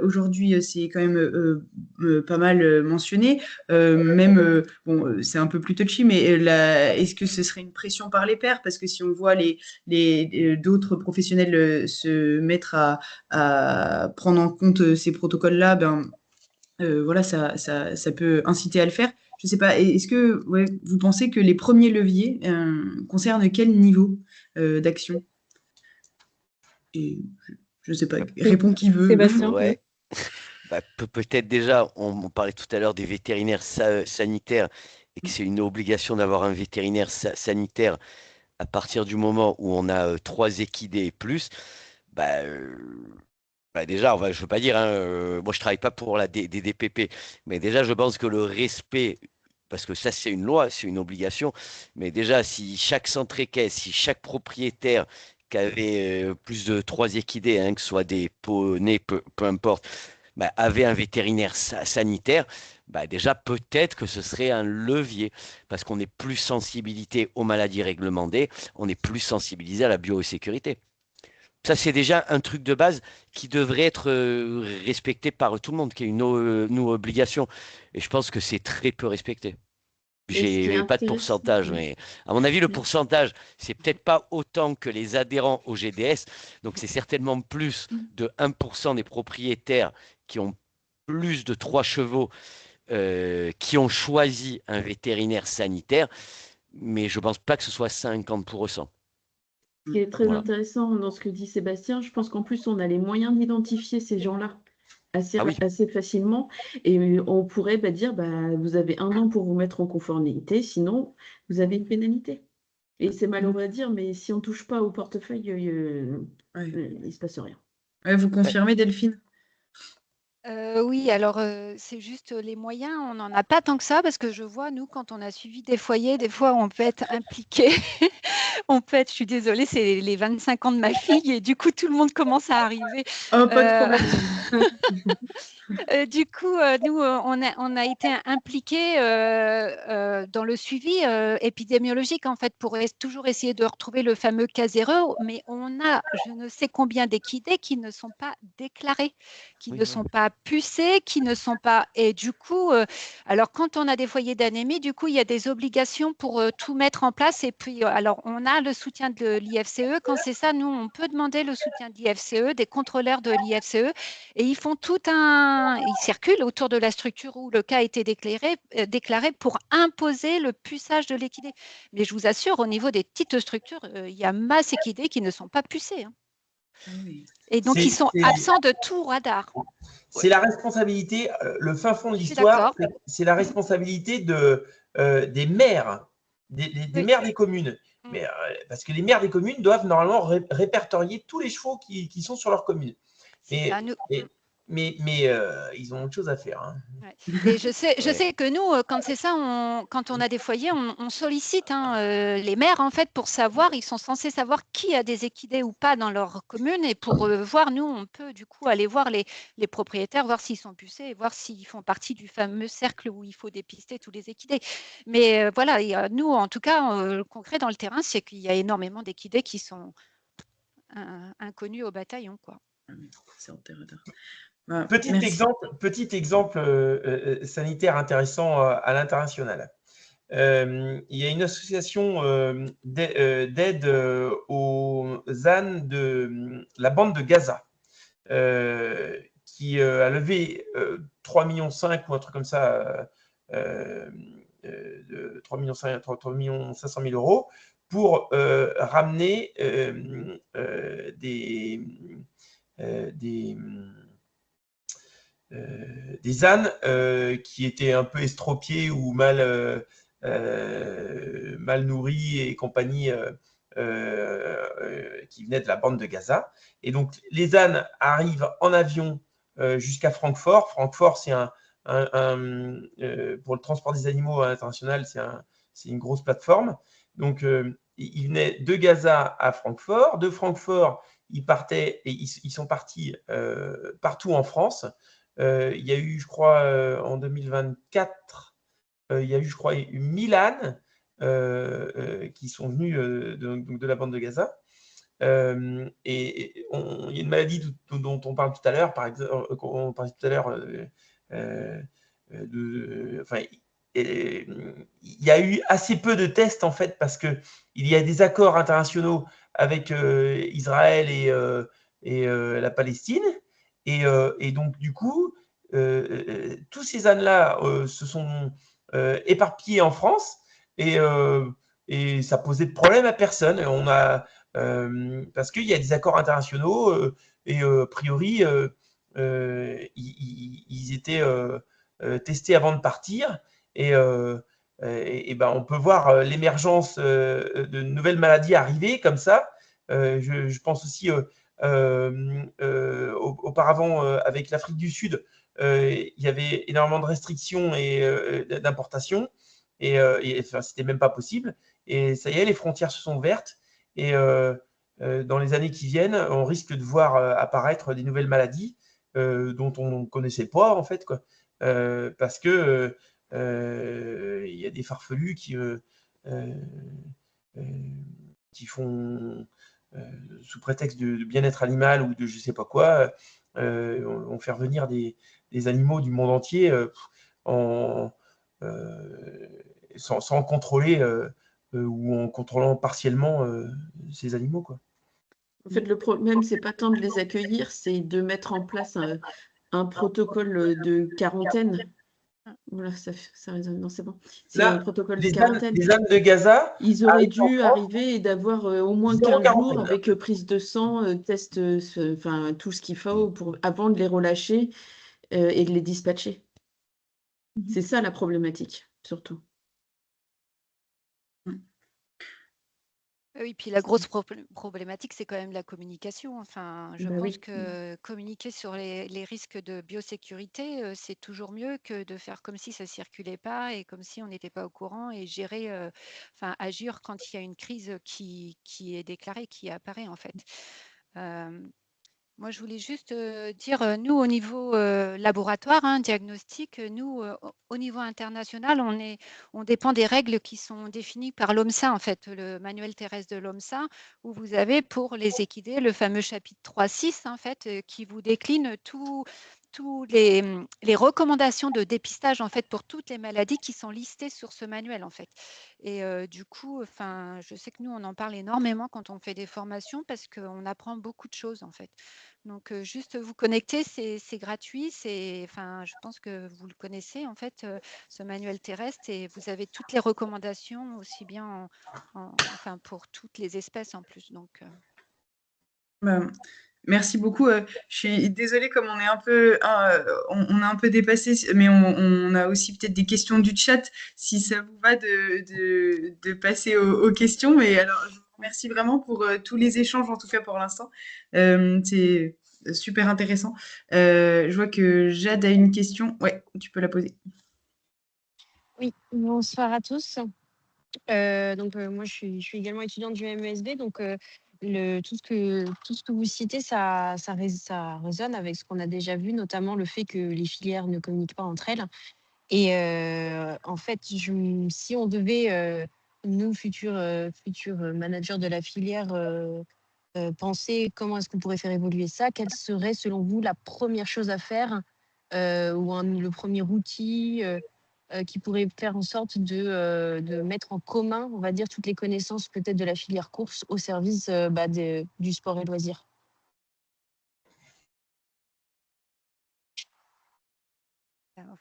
aujourd'hui, c'est quand même pas mal mentionné, bon, c'est un peu plus touchy, mais est-ce que ce serait une pression par les pairs? Parce que si on voit d'autres professionnels se mettre à prendre en compte ces protocoles-là, ben, voilà, ça peut inciter à le faire. Je ne sais pas, est-ce que vous pensez que les premiers leviers concernent quel niveau d'action? Et je ne sais pas, répond qui veut. Sébastien. Ouais. Bah, peut-être déjà, on parlait tout à l'heure des vétérinaires sanitaires et que c'est une obligation d'avoir un vétérinaire sanitaire à partir du moment où on a 3 équidés et plus. Bah, déjà, je ne veux pas dire, hein, moi je ne travaille pas pour la DDPP, mais déjà je pense que le respect, parce que ça c'est une loi, c'est une obligation, mais déjà si chaque centre équestre, si chaque propriétaire qui avait plus de 3 équidés, hein, que ce soit des poneys, peu importe, bah, avait un vétérinaire sanitaire, bah, déjà peut-être que ce serait un levier, parce qu'on est plus sensibilisé aux maladies réglementées, on est plus sensibilisé à la biosécurité. Ça, c'est déjà un truc de base qui devrait être respecté par tout le monde, qui est une obligation. Et je pense que c'est très peu respecté. Et ce qui est J'ai pas de intéressant, pourcentage, mais à mon avis, le merci. pourcentage, c'est peut-être pas autant que les adhérents au GDS. Donc, c'est certainement plus de 1% des propriétaires qui ont plus de 3 chevaux qui ont choisi un vétérinaire sanitaire. Mais je pense pas que ce soit 50%. Ce qui est très Voilà. intéressant dans ce que dit Sébastien, je pense qu'en plus, on a les moyens d'identifier ces gens-là Ah oui. assez facilement. Et on pourrait dire, vous avez 1 an pour vous mettre en conformité, sinon, vous avez une pénalité. Et c'est malheureux à dire, mais si on ne touche pas au portefeuille, il ne se passe rien. Ouais, vous confirmez, Delphine? Oui, alors c'est juste les moyens, on n'en a pas tant que ça parce que je vois, nous, quand on a suivi des foyers, des fois, on peut être impliqué. Je suis désolée, c'est les 25 ans de ma fille et du coup, tout le monde commence à arriver. Oh, pas de Euh, problème. Du coup, nous, on a été impliqués dans le suivi épidémiologique, en fait, pour toujours essayer de retrouver le fameux cas zéro, mais on a je ne sais combien d'équidés qui ne sont pas déclarés, qui Oui, ne oui. sont pas pucés, qui ne sont pas… Et du coup, alors quand on a des foyers d'anémie, du coup, il y a des obligations pour tout mettre en place. Et puis, alors, on a le soutien de l'IFCE. Quand c'est ça, nous, on peut demander le soutien de l'IFCE, des contrôleurs de l'IFCE. Et ils font ils circulent autour de la structure où le cas a été déclaré pour imposer le puçage de l'équidé. Mais je vous assure, au niveau des petites structures, il y a masse équidés qui ne sont pas pucés, hein. Ah oui. Et donc, ils sont absents de tout radar. C'est la responsabilité, le fin fond de Je suis l'histoire, d'accord. c'est la responsabilité des maires, des Oui. maires des communes. Mais, parce que les maires des communes doivent normalement répertorier tous les chevaux qui sont sur leur commune. C'est ça, nous. Mais ils ont autre chose à faire, hein. Ouais. Et je sais Ouais. que nous, quand c'est ça, quand on a des foyers, on sollicite les maires en fait pour savoir, ils sont censés savoir qui a des équidés ou pas dans leur commune et pour voir, nous, on peut du coup aller voir les propriétaires, voir s'ils sont pucés et voir s'ils font partie du fameux cercle où il faut dépister tous les équidés. Mais voilà, nous, en tout cas, le concret dans le terrain, c'est qu'il y a énormément d'équidés qui sont inconnus au bataillon, quoi. C'est en terre d'art. Ah, Petit merci. exemple sanitaire intéressant à l'international. Il y a une association d'aide aux ânes de la bande de Gaza qui a levé 3,5 millions ou un truc comme ça, 3,5 millions € pour ramener des ânes qui étaient un peu estropiés ou mal nourris et compagnie qui venaient de la bande de Gaza. Et donc, les ânes arrivent en avion jusqu'à Francfort. Francfort, c'est pour le transport des animaux à l'international, c'est une grosse plateforme. Donc, ils venaient de Gaza à Francfort. De Francfort, ils partaient et ils sont partis partout en France. Il y a eu, je crois, en 2024, il y a eu, je crois, 1000 ânes qui sont venus de la bande de Gaza. Et il y a une maladie dont on parle tout à l'heure, par exemple, on parlait tout à l'heure enfin, il y a eu assez peu de tests en fait parce que il y a des accords internationaux avec Israël et la Palestine et donc du coup tous ces ânes-là se sont éparpillés en France et ça posait de problème à personne. On a parce qu'il y a des accords internationaux et a priori ils étaient testés avant de partir et ben, on peut voir l'émergence de nouvelles maladies arriver comme ça. Je pense aussi auparavant avec l'Afrique du Sud, il y avait énormément de restrictions et d'importation et enfin, c'était même pas possible. Et ça y est, les frontières se sont ouvertes et dans les années qui viennent, on risque de voir apparaître des nouvelles maladies dont on ne connaissait pas en fait, quoi. Parce que il y a des farfelus qui font sous prétexte de bien-être animal ou de je sais pas quoi, on faire venir des animaux du monde entier en, sans contrôler ou en contrôlant partiellement ces animaux, quoi. En fait, le problème, c'est pas tant de les accueillir, c'est de mettre en place un protocole de quarantaine. Voilà, ça résonne. Non, c'est bon. C'est Là, un protocole de les quarantaine. ânes de Gaza Ils auraient arrivent en dû France, arriver et d'avoir au moins zéro 15 jours quarantaine. avec prise de sang, test, enfin tout ce qu'il faut avant de les relâcher et de les dispatcher. C'est ça la problématique, surtout. Oui, puis la grosse problématique, c'est quand même la communication. Enfin, je Bah pense oui. que communiquer sur les risques de biosécurité, c'est toujours mieux que de faire comme si ça circulait pas et comme si on n'était pas au courant et gérer, enfin, agir quand il y a une crise qui est déclarée, qui apparaît en fait. Moi, je voulais juste dire, nous, au niveau laboratoire, diagnostic, nous, au niveau international, on dépend des règles qui sont définies par l'OMSA, en fait, le manuel terrestre de l'OMSA, où vous avez pour les équidés le fameux chapitre 3.6, en fait, qui vous décline tous les recommandations de dépistage, en fait, pour toutes les maladies qui sont listées sur ce manuel, en fait. Et du coup, enfin, je sais que nous, on en parle énormément quand on fait des formations parce qu'on apprend beaucoup de choses, en fait. Donc, juste vous connecter, c'est gratuit. Enfin, je pense que vous le connaissez, en fait, ce manuel terrestre, et vous avez toutes les recommandations, aussi bien enfin, pour toutes les espèces en plus. Donc, Merci beaucoup. Je suis désolée, comme on est on a un peu dépassé, mais on a aussi peut-être des questions du chat, si ça vous va de passer aux questions. Mais alors, je vous remercie vraiment pour tous les échanges, en tout cas pour l'instant. C'est super intéressant. Je vois que Jade a une question. Ouais, tu peux la poser. Oui, bonsoir à tous. Moi, je suis également étudiante du MESB, donc tout ce que vous citez, ça résonne avec ce qu'on a déjà vu, notamment le fait que les filières ne communiquent pas entre elles. Et en fait, si on devait, nous, futurs managers de la filière, penser comment est-ce qu'on pourrait faire évoluer ça, quelle serait, selon vous, la première chose à faire ou le premier outil qui pourrait faire en sorte de mettre en commun, on va dire, toutes les connaissances peut-être de la filière course au service du sport et loisirs.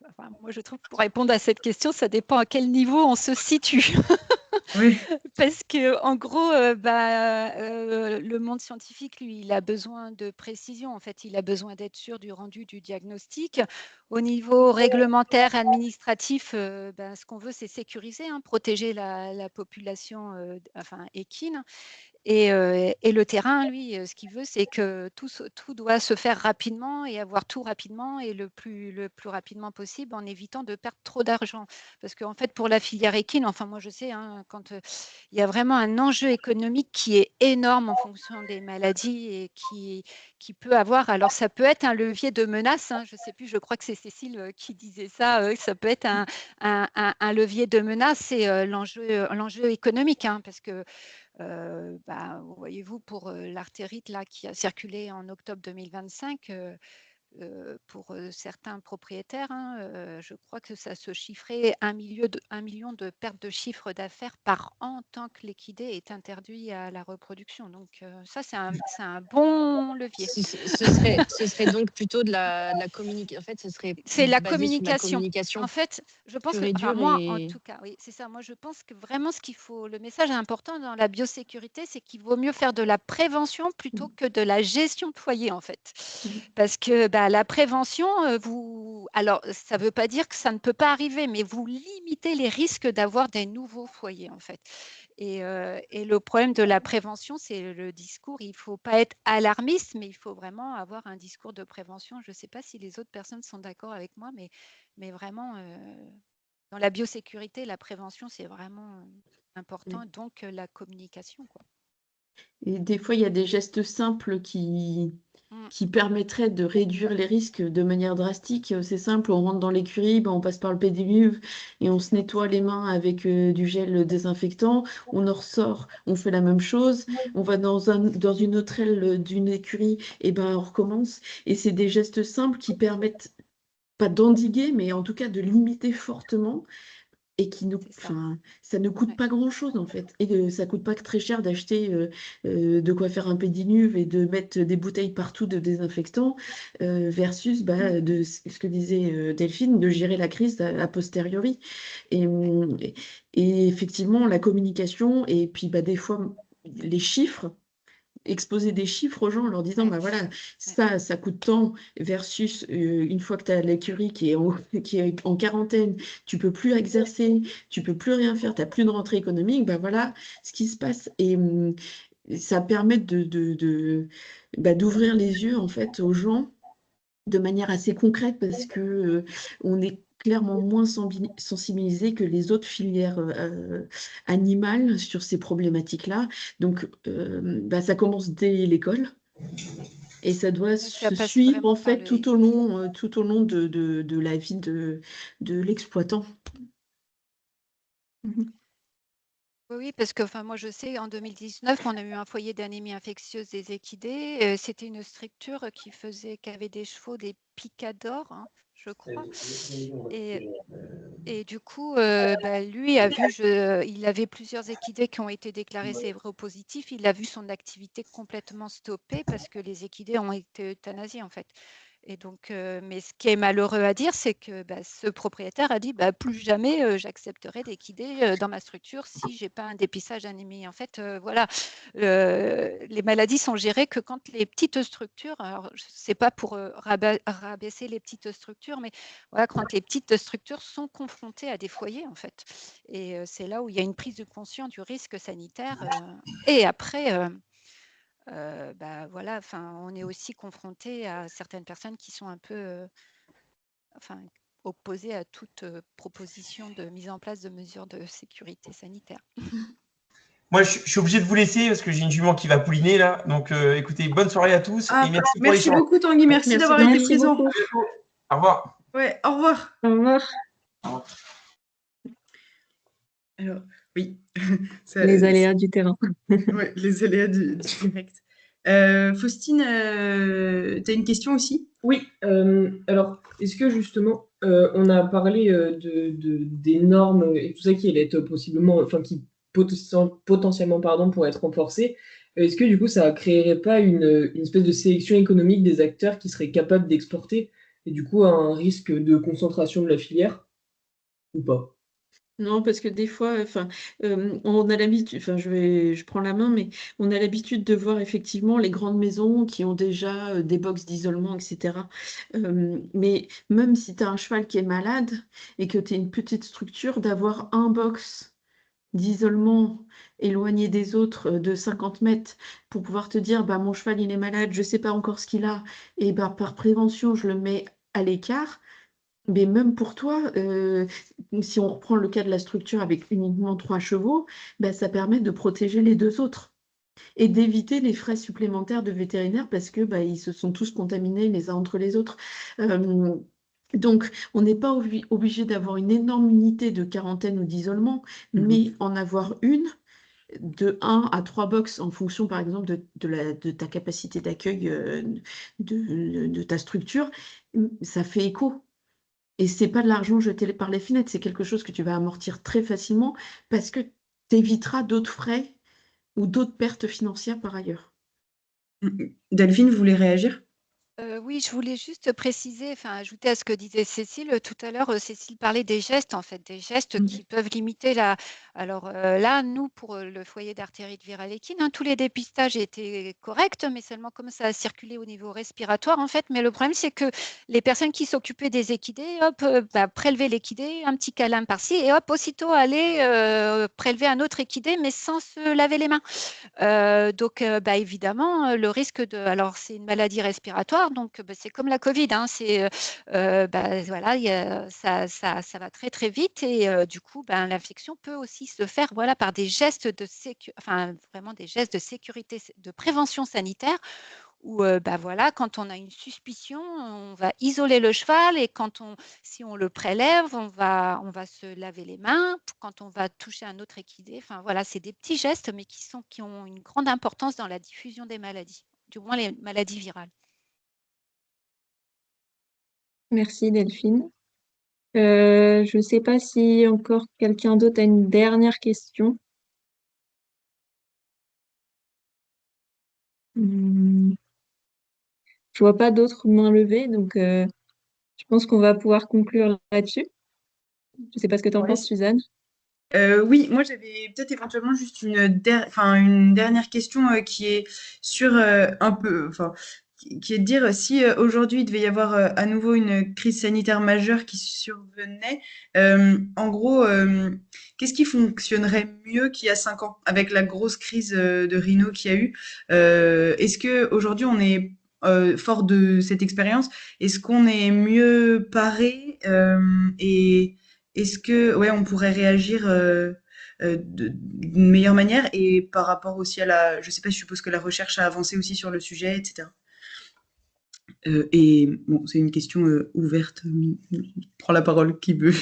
enfin, moi, je trouve que pour répondre à cette question, ça dépend à quel niveau on se situe. Oui. Parce que, en gros, le monde scientifique, lui, il a besoin de précision. En fait, il a besoin d'être sûr du rendu du diagnostic. Au niveau réglementaire, administratif, ce qu'on veut, c'est sécuriser, protéger la population équine. Et le terrain, lui, ce qu'il veut, c'est que tout doit se faire rapidement et avoir tout rapidement et le plus rapidement possible en évitant de perdre trop d'argent. Parce qu'en fait, pour la filière équine, enfin moi je sais, quand il y a vraiment un enjeu économique qui est énorme en fonction des maladies et qui peut avoir, alors ça peut être un levier de menace, hein, je ne sais plus, je crois que c'est Cécile qui disait ça, ça peut être un levier de menace, c'est l'enjeu économique, hein, parce que voyez-vous, pour l'artérite là, qui a circulé en octobre 2025, pour certains propriétaires, hein, je crois que ça se chiffrait 1 million de pertes de chiffre d'affaires par an tant que l'équidé est interdit à la reproduction. Donc ça, c'est un bon levier. Ce serait donc plutôt de la communication. En fait, ce serait C'est la basé sur la communication. communication En fait, je pense pure et que, dure moi, en et tout cas, oui, c'est ça. Moi, je pense que vraiment, le message important dans la biosécurité, c'est qu'il vaut mieux faire de la prévention plutôt que de la gestion de foyer, en fait. Parce que la prévention, alors, ça ne veut pas dire que ça ne peut pas arriver, mais vous limitez les risques d'avoir des nouveaux foyers, en fait. Et le problème de la prévention, c'est le discours. Il ne faut pas être alarmiste, mais il faut vraiment avoir un discours de prévention. Je ne sais pas si les autres personnes sont d'accord avec moi, mais vraiment, dans la biosécurité, la prévention, c'est vraiment important. Donc, la communication, quoi. Et des fois, il y a des gestes simples qui Mm. permettraient de réduire les risques de manière drastique. C'est simple, on rentre dans l'écurie, on passe par le pédiluve et on se nettoie les mains avec du gel désinfectant. On en ressort, on fait la même chose. On va dans une autre aile d'une écurie, et on recommence. Et c'est des gestes simples qui permettent, pas d'endiguer, mais en tout cas de limiter fortement. Et C'est ça. ça ne coûte Ouais. pas grand-chose en fait. Et ça coûte pas très cher d'acheter de quoi faire un pédiluve et de mettre des bouteilles partout de désinfectant versus de ce que disait Delphine, de gérer la crise a posteriori. Et, et effectivement, la communication et puis des fois les chiffres. Exposer des chiffres aux gens en leur disant, Ouais. voilà, ça coûte tant versus une fois que tu as l'écurie qui est en quarantaine, tu peux plus exercer, tu peux plus rien faire, tu n'as plus de rentrée économique, voilà ce qui se passe. Et ça permet d'ouvrir les yeux en fait aux gens de manière assez concrète parce que on est clairement moins sensibilisé que les autres filières animales sur ces problématiques-là. Donc, ça commence dès l'école et ça doit Ça se passe suivre vraiment en par fait tout au long de la vie de l'exploitant. Oui, parce que moi je sais, en 2019, on a eu un foyer d'anémie infectieuse des équidés. C'était une structure qui avait des chevaux, des picadors, hein, je crois. Et du coup, lui il avait plusieurs équidés qui ont été déclarés séropositifs. Il a vu son activité complètement stoppée parce que les équidés ont été euthanasiés en fait. Et donc, mais ce qui est malheureux à dire, c'est que ce propriétaire a dit plus jamais j'accepterai d'équidés dans ma structure si j'ai pas un dépistage anémie. En fait, voilà, les maladies sont gérées que quand les petites structures, alors c'est pas pour rabaisser les petites structures, mais voilà, quand les petites structures sont confrontées à des foyers en fait. Et c'est là où il y a une prise de conscience du risque sanitaire. Et après, voilà, on est aussi confronté à certaines personnes qui sont un peu, opposées à toute proposition de mise en place de mesures de sécurité sanitaire. Moi, je suis obligé de vous laisser parce que j'ai une jument qui va pouliner là. Donc, écoutez, bonne soirée à tous et merci pour Merci l'échange. beaucoup Tanguy, merci d'avoir été présent. beaucoup. Au revoir. Ouais, au revoir. Au revoir. Alors, oui. Les aléas du terrain. Ouais, les aléas du direct. Faustine, tu as une question aussi? Oui, alors, est-ce que justement, on a parlé des normes et tout ça qui allaient être possiblement, enfin, qui potentiellement, pardon, pourraient être renforcées. Est-ce que du coup, ça créerait pas une espèce de sélection économique des acteurs qui seraient capables d'exporter et du coup, un risque de concentration de la filière ou pas? Non, parce que des fois, on a l'habitude, je prends la main, mais on a l'habitude de voir effectivement les grandes maisons qui ont déjà des box d'isolement, etc. Mais même si tu as un cheval qui est malade et que tu es une petite structure, d'avoir un box d'isolement éloigné des autres de 50 mètres pour pouvoir te dire, mon cheval, il est malade, je ne sais pas encore ce qu'il a, et par prévention, je le mets à l'écart. Mais même pour toi, si on reprend le cas de la structure avec uniquement 3 chevaux, ben, ça permet de protéger les 2 autres et d'éviter les frais supplémentaires de vétérinaire parce que bah, ils se sont tous contaminés les uns entre les autres. Euh, donc, on n'est pas obligé d'avoir une énorme unité de quarantaine ou d'isolement, mais en avoir une de 1 à 3 box en fonction, par exemple, de ta capacité d'accueil de ta structure, ça fait écho. Et c'est pas de l'argent jeté par les fenêtres, c'est quelque chose que tu vas amortir très facilement parce que tu éviteras d'autres frais ou d'autres pertes financières par ailleurs. Delphine, vous voulez réagir? Oui, je voulais juste préciser, enfin ajouter à ce que disait Cécile tout à l'heure. Cécile parlait des gestes, en fait, des gestes qui peuvent limiter la. Alors là, nous, pour le foyer d'artérite virale équine, tous les dépistages étaient corrects, mais seulement comme ça a circulé au niveau respiratoire, en fait. Mais le problème, c'est que les personnes qui s'occupaient des équidés, hop, prélevaient l'équidé, un petit câlin par-ci, et hop, aussitôt aller prélever un autre équidé, mais sans se laver les mains. Donc, bah, évidemment, le risque de. Alors, c'est une maladie respiratoire, donc bah, c'est comme la Covid. C'est, bah, voilà, ça va très très vite et du coup, ben, l'infection peut aussi se faire, voilà, par des gestes enfin, vraiment des gestes de sécurité, de prévention sanitaire où bah, voilà, quand on a une suspicion, on va isoler le cheval et si on le prélève, on va se laver les mains quand on va toucher un autre équidé. Enfin voilà, c'est des petits gestes, mais qui ont une grande importance dans la diffusion des maladies, du moins les maladies virales. Merci Delphine. Je ne sais pas si encore quelqu'un d'autre a une dernière question. Je vois pas d'autres mains levées, donc je pense qu'on va pouvoir conclure là-dessus. Je ne sais pas ce que tu en penses, Suzanne. Oui, moi j'avais peut-être éventuellement juste une dernière question qui est sur un peu, enfin, qui est de dire si aujourd'hui il devait y avoir à nouveau une crise sanitaire majeure qui survenait, en gros, qu'est-ce qui fonctionnerait mieux qu'il y a 5 ans avec la grosse crise de rhino qu'il y a eu? Est-ce que aujourd'hui on est fort de cette expérience? Est-ce qu'on est mieux paré et est-ce que, ouais, on pourrait réagir d'une meilleure manière et par rapport aussi à je sais pas, je suppose que la recherche a avancé aussi sur le sujet, etc. Et bon, c'est une question ouverte. Prends la parole qui veut.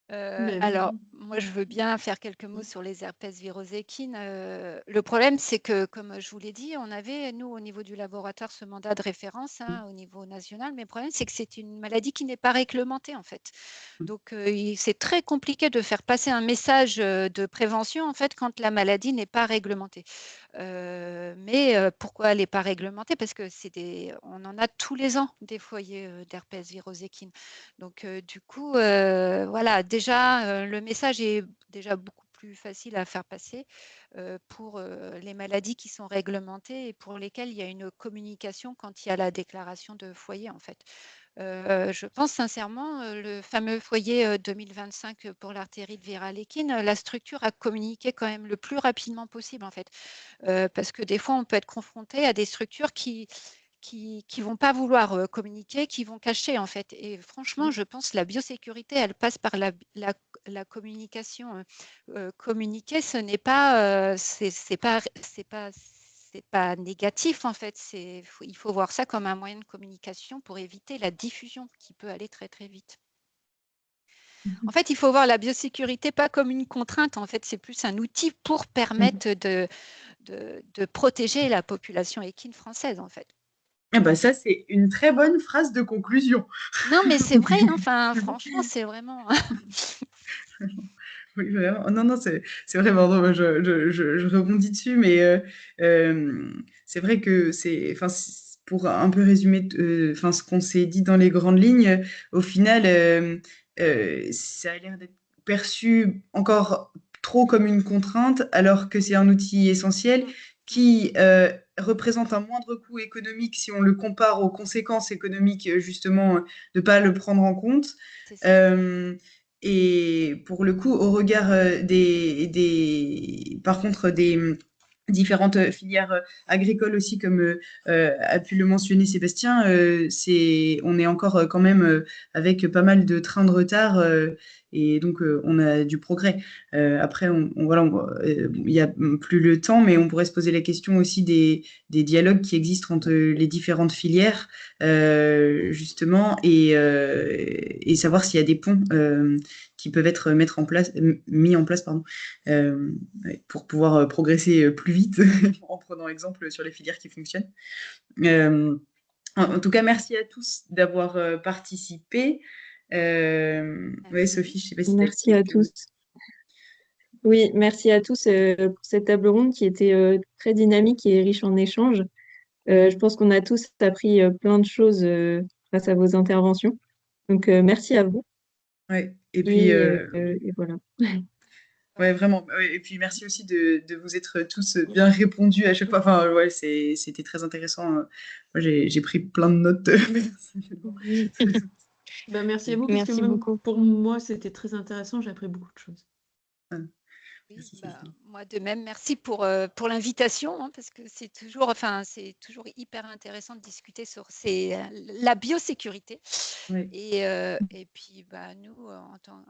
Alors, moi, je veux bien faire quelques mots sur les herpès virus équines. Le problème, c'est que, comme je vous l'ai dit, on avait, nous, au niveau du laboratoire, ce mandat de référence au niveau national. Mais le problème, c'est que c'est une maladie qui n'est pas réglementée, en fait. Donc, c'est très compliqué de faire passer un message de prévention, en fait, quand la maladie n'est pas réglementée. Mais pourquoi elle n'est pas réglementée? Parce que on en a tous les ans des foyers d'herpès virus équine. Donc, du coup, voilà, déjà, le message est déjà beaucoup plus facile à faire passer pour les maladies qui sont réglementées et pour lesquelles il y a une communication quand il y a la déclaration de foyer, en fait. Je pense sincèrement, le fameux foyer 2025 pour l'artérite virale équine, la structure a communiqué quand même le plus rapidement possible, en fait. Parce que des fois, on peut être confronté à des structures qui vont pas vouloir communiquer, qui vont cacher, en fait. Et franchement, je pense que la biosécurité, elle passe par la communication. Communiquer, ce n'est pas, c'est pas négatif, en fait. Il faut voir ça comme un moyen de communication pour éviter la diffusion qui peut aller très, très vite. En fait, il faut voir la biosécurité pas comme une contrainte. En fait, c'est plus un outil pour permettre de protéger la population équine française, en fait. Ah bah ça, c'est une très bonne phrase de conclusion. Non, mais c'est vrai, enfin, franchement, c'est vraiment. Oui, vraiment. Non, non, c'est vrai, pardon, moi, je rebondis dessus, mais c'est vrai que enfin, pour un peu résumer enfin, ce qu'on s'est dit dans les grandes lignes, au final, ça a l'air d'être perçu encore trop comme une contrainte, alors que c'est un outil essentiel qui représente un moindre coût économique si on le compare aux conséquences économiques, justement, de ne pas le prendre en compte. C'est ça. Et pour le coup, au regard par contre, différentes filières agricoles aussi, comme a pu le mentionner Sébastien. On est encore quand même avec pas mal de trains de retard et donc on a du progrès. Après, il n'y a plus le temps, mais on pourrait se poser la question aussi des dialogues qui existent entre les différentes filières, justement, et savoir s'il y a des ponts qui peuvent être mis en place, pardon, pour pouvoir progresser plus vite en prenant exemple sur les filières qui fonctionnent. En tout cas, merci à tous d'avoir participé. Oui, Sophie, je ne sais pas si tu as Merci à tous. Oui, merci à tous pour cette table ronde qui était très dynamique et riche en échanges. Je pense qu'on a tous appris plein de choses grâce à vos interventions. Donc, merci à vous. Ouais. Et puis, et voilà. ouais, vraiment. Ouais, et puis, merci aussi de vous être tous bien répondus à chaque fois. Enfin, ouais, c'était très intéressant. Moi, j'ai pris plein de notes. Merci. Bah, merci à vous, parce que Merci même beaucoup. pour moi, c'était très intéressant. J'ai appris beaucoup de choses. Oui, Merci, bah, Sophie. moi de même, merci pour l'invitation, hein, parce que c'est toujours hyper intéressant de discuter sur la biosécurité. Ouais. Et puis, bah, nous,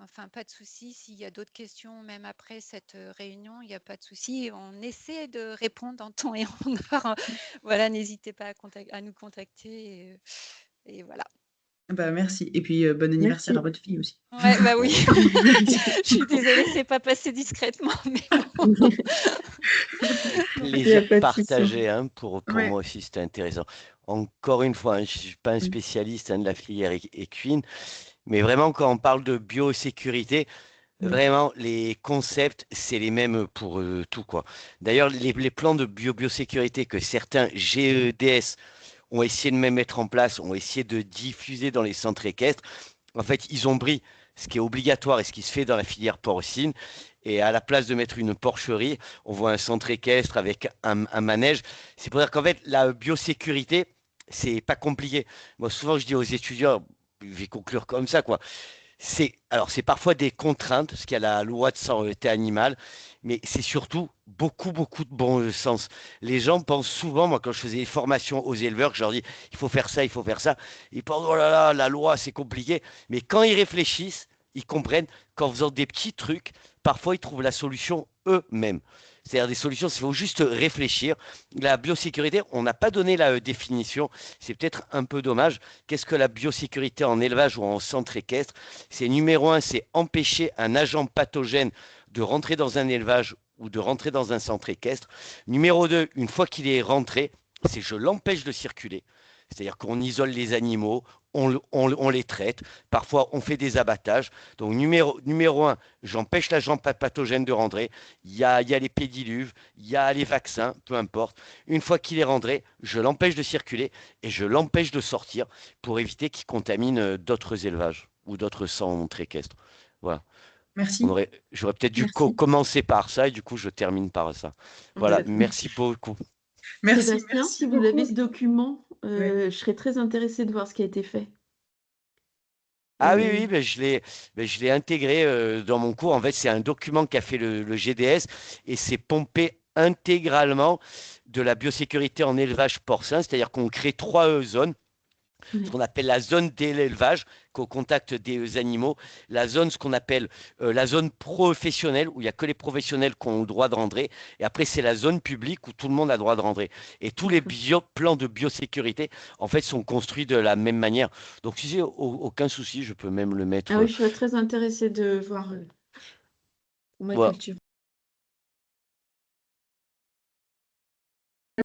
enfin, pas de souci. S'il y a d'autres questions, même après cette réunion, il n'y a pas de souci. On essaie de répondre en temps et en heure. Voilà, n'hésitez pas à nous contacter. Et voilà. Bah, merci. Et puis, bon anniversaire à votre fille aussi. Ouais, bah oui. Je suis désolée, c'est pas passé discrètement, mais bon. Plaisir pas de partagé, hein, pour Ouais. moi aussi, c'était intéressant. Encore une fois, hein, je ne suis pas un spécialiste, hein, de la filière équine, mais vraiment, quand on parle de biosécurité, vraiment, les concepts, c'est les mêmes pour tout, quoi. D'ailleurs, les plans de biosécurité que certains GEDS ont essayé de mettre en place, ont essayé de diffuser dans les centres équestres, en fait, ils ont pris ce qui est obligatoire et ce qui se fait dans la filière porcine. Et à la place de mettre une porcherie, on voit un centre équestre avec un manège. C'est pour dire qu'en fait, la biosécurité, c'est pas compliqué. Moi, souvent, je dis aux étudiants, je vais conclure comme ça, quoi. C'est parfois des contraintes, parce qu'il y a la loi de santé animale, mais c'est surtout beaucoup, beaucoup de bon sens. Les gens pensent souvent, moi, quand je faisais des formations aux éleveurs, que je leur dis, il faut faire ça, il faut faire ça, ils pensent, oh là là, la loi, c'est compliqué. Mais quand ils réfléchissent, ils comprennent qu'en faisant des petits trucs, parfois, ils trouvent la solution eux-mêmes. C'est-à-dire des solutions, il faut juste réfléchir. La biosécurité, on n'a pas donné la définition, c'est peut-être un peu dommage. Qu'est-ce que la biosécurité en élevage ou en centre équestre? C'est numéro un, c'est empêcher un agent pathogène de rentrer dans un élevage ou de rentrer dans un centre équestre. Numéro 2, une fois qu'il est rentré, c'est je l'empêche de circuler. C'est-à-dire qu'on isole les animaux, on les traite, parfois on fait des abattages. Donc numéro 1, j'empêche l'agent pathogène de rentrer. Il y a les pédiluves, il y a les vaccins, peu importe. Une fois qu'il est rentré, je l'empêche de circuler et je l'empêche de sortir pour éviter qu'il contamine d'autres élevages ou d'autres centres équestres. Voilà. Merci. J'aurais peut-être dû Merci. commencer par ça et du coup je termine par ça. Voilà, merci beaucoup. Merci. Sébastien, Merci si vous avez beaucoup. ce document, Ouais. je serais très intéressée de voir ce qui a été fait. Ah oui, ben, je l'ai intégré dans mon cours. En fait, c'est un document qu'a fait le GDS et c'est pompé intégralement de la biosécurité en élevage porcin, c'est-à-dire qu'on crée 3 zones. Ce qu'on appelle la zone d'élevage, qu'au contact des animaux, la zone, ce qu'on appelle la zone professionnelle, où il n'y a que les professionnels qui ont le droit de rentrer, et après c'est la zone publique où tout le monde a le droit de rentrer. Et tous les plans de biosécurité, en fait, sont construits de la même manière. Donc, si j'ai aucun souci, je peux même le mettre. Ah oui, je serais très intéressée de voir pour ma Voilà. culture.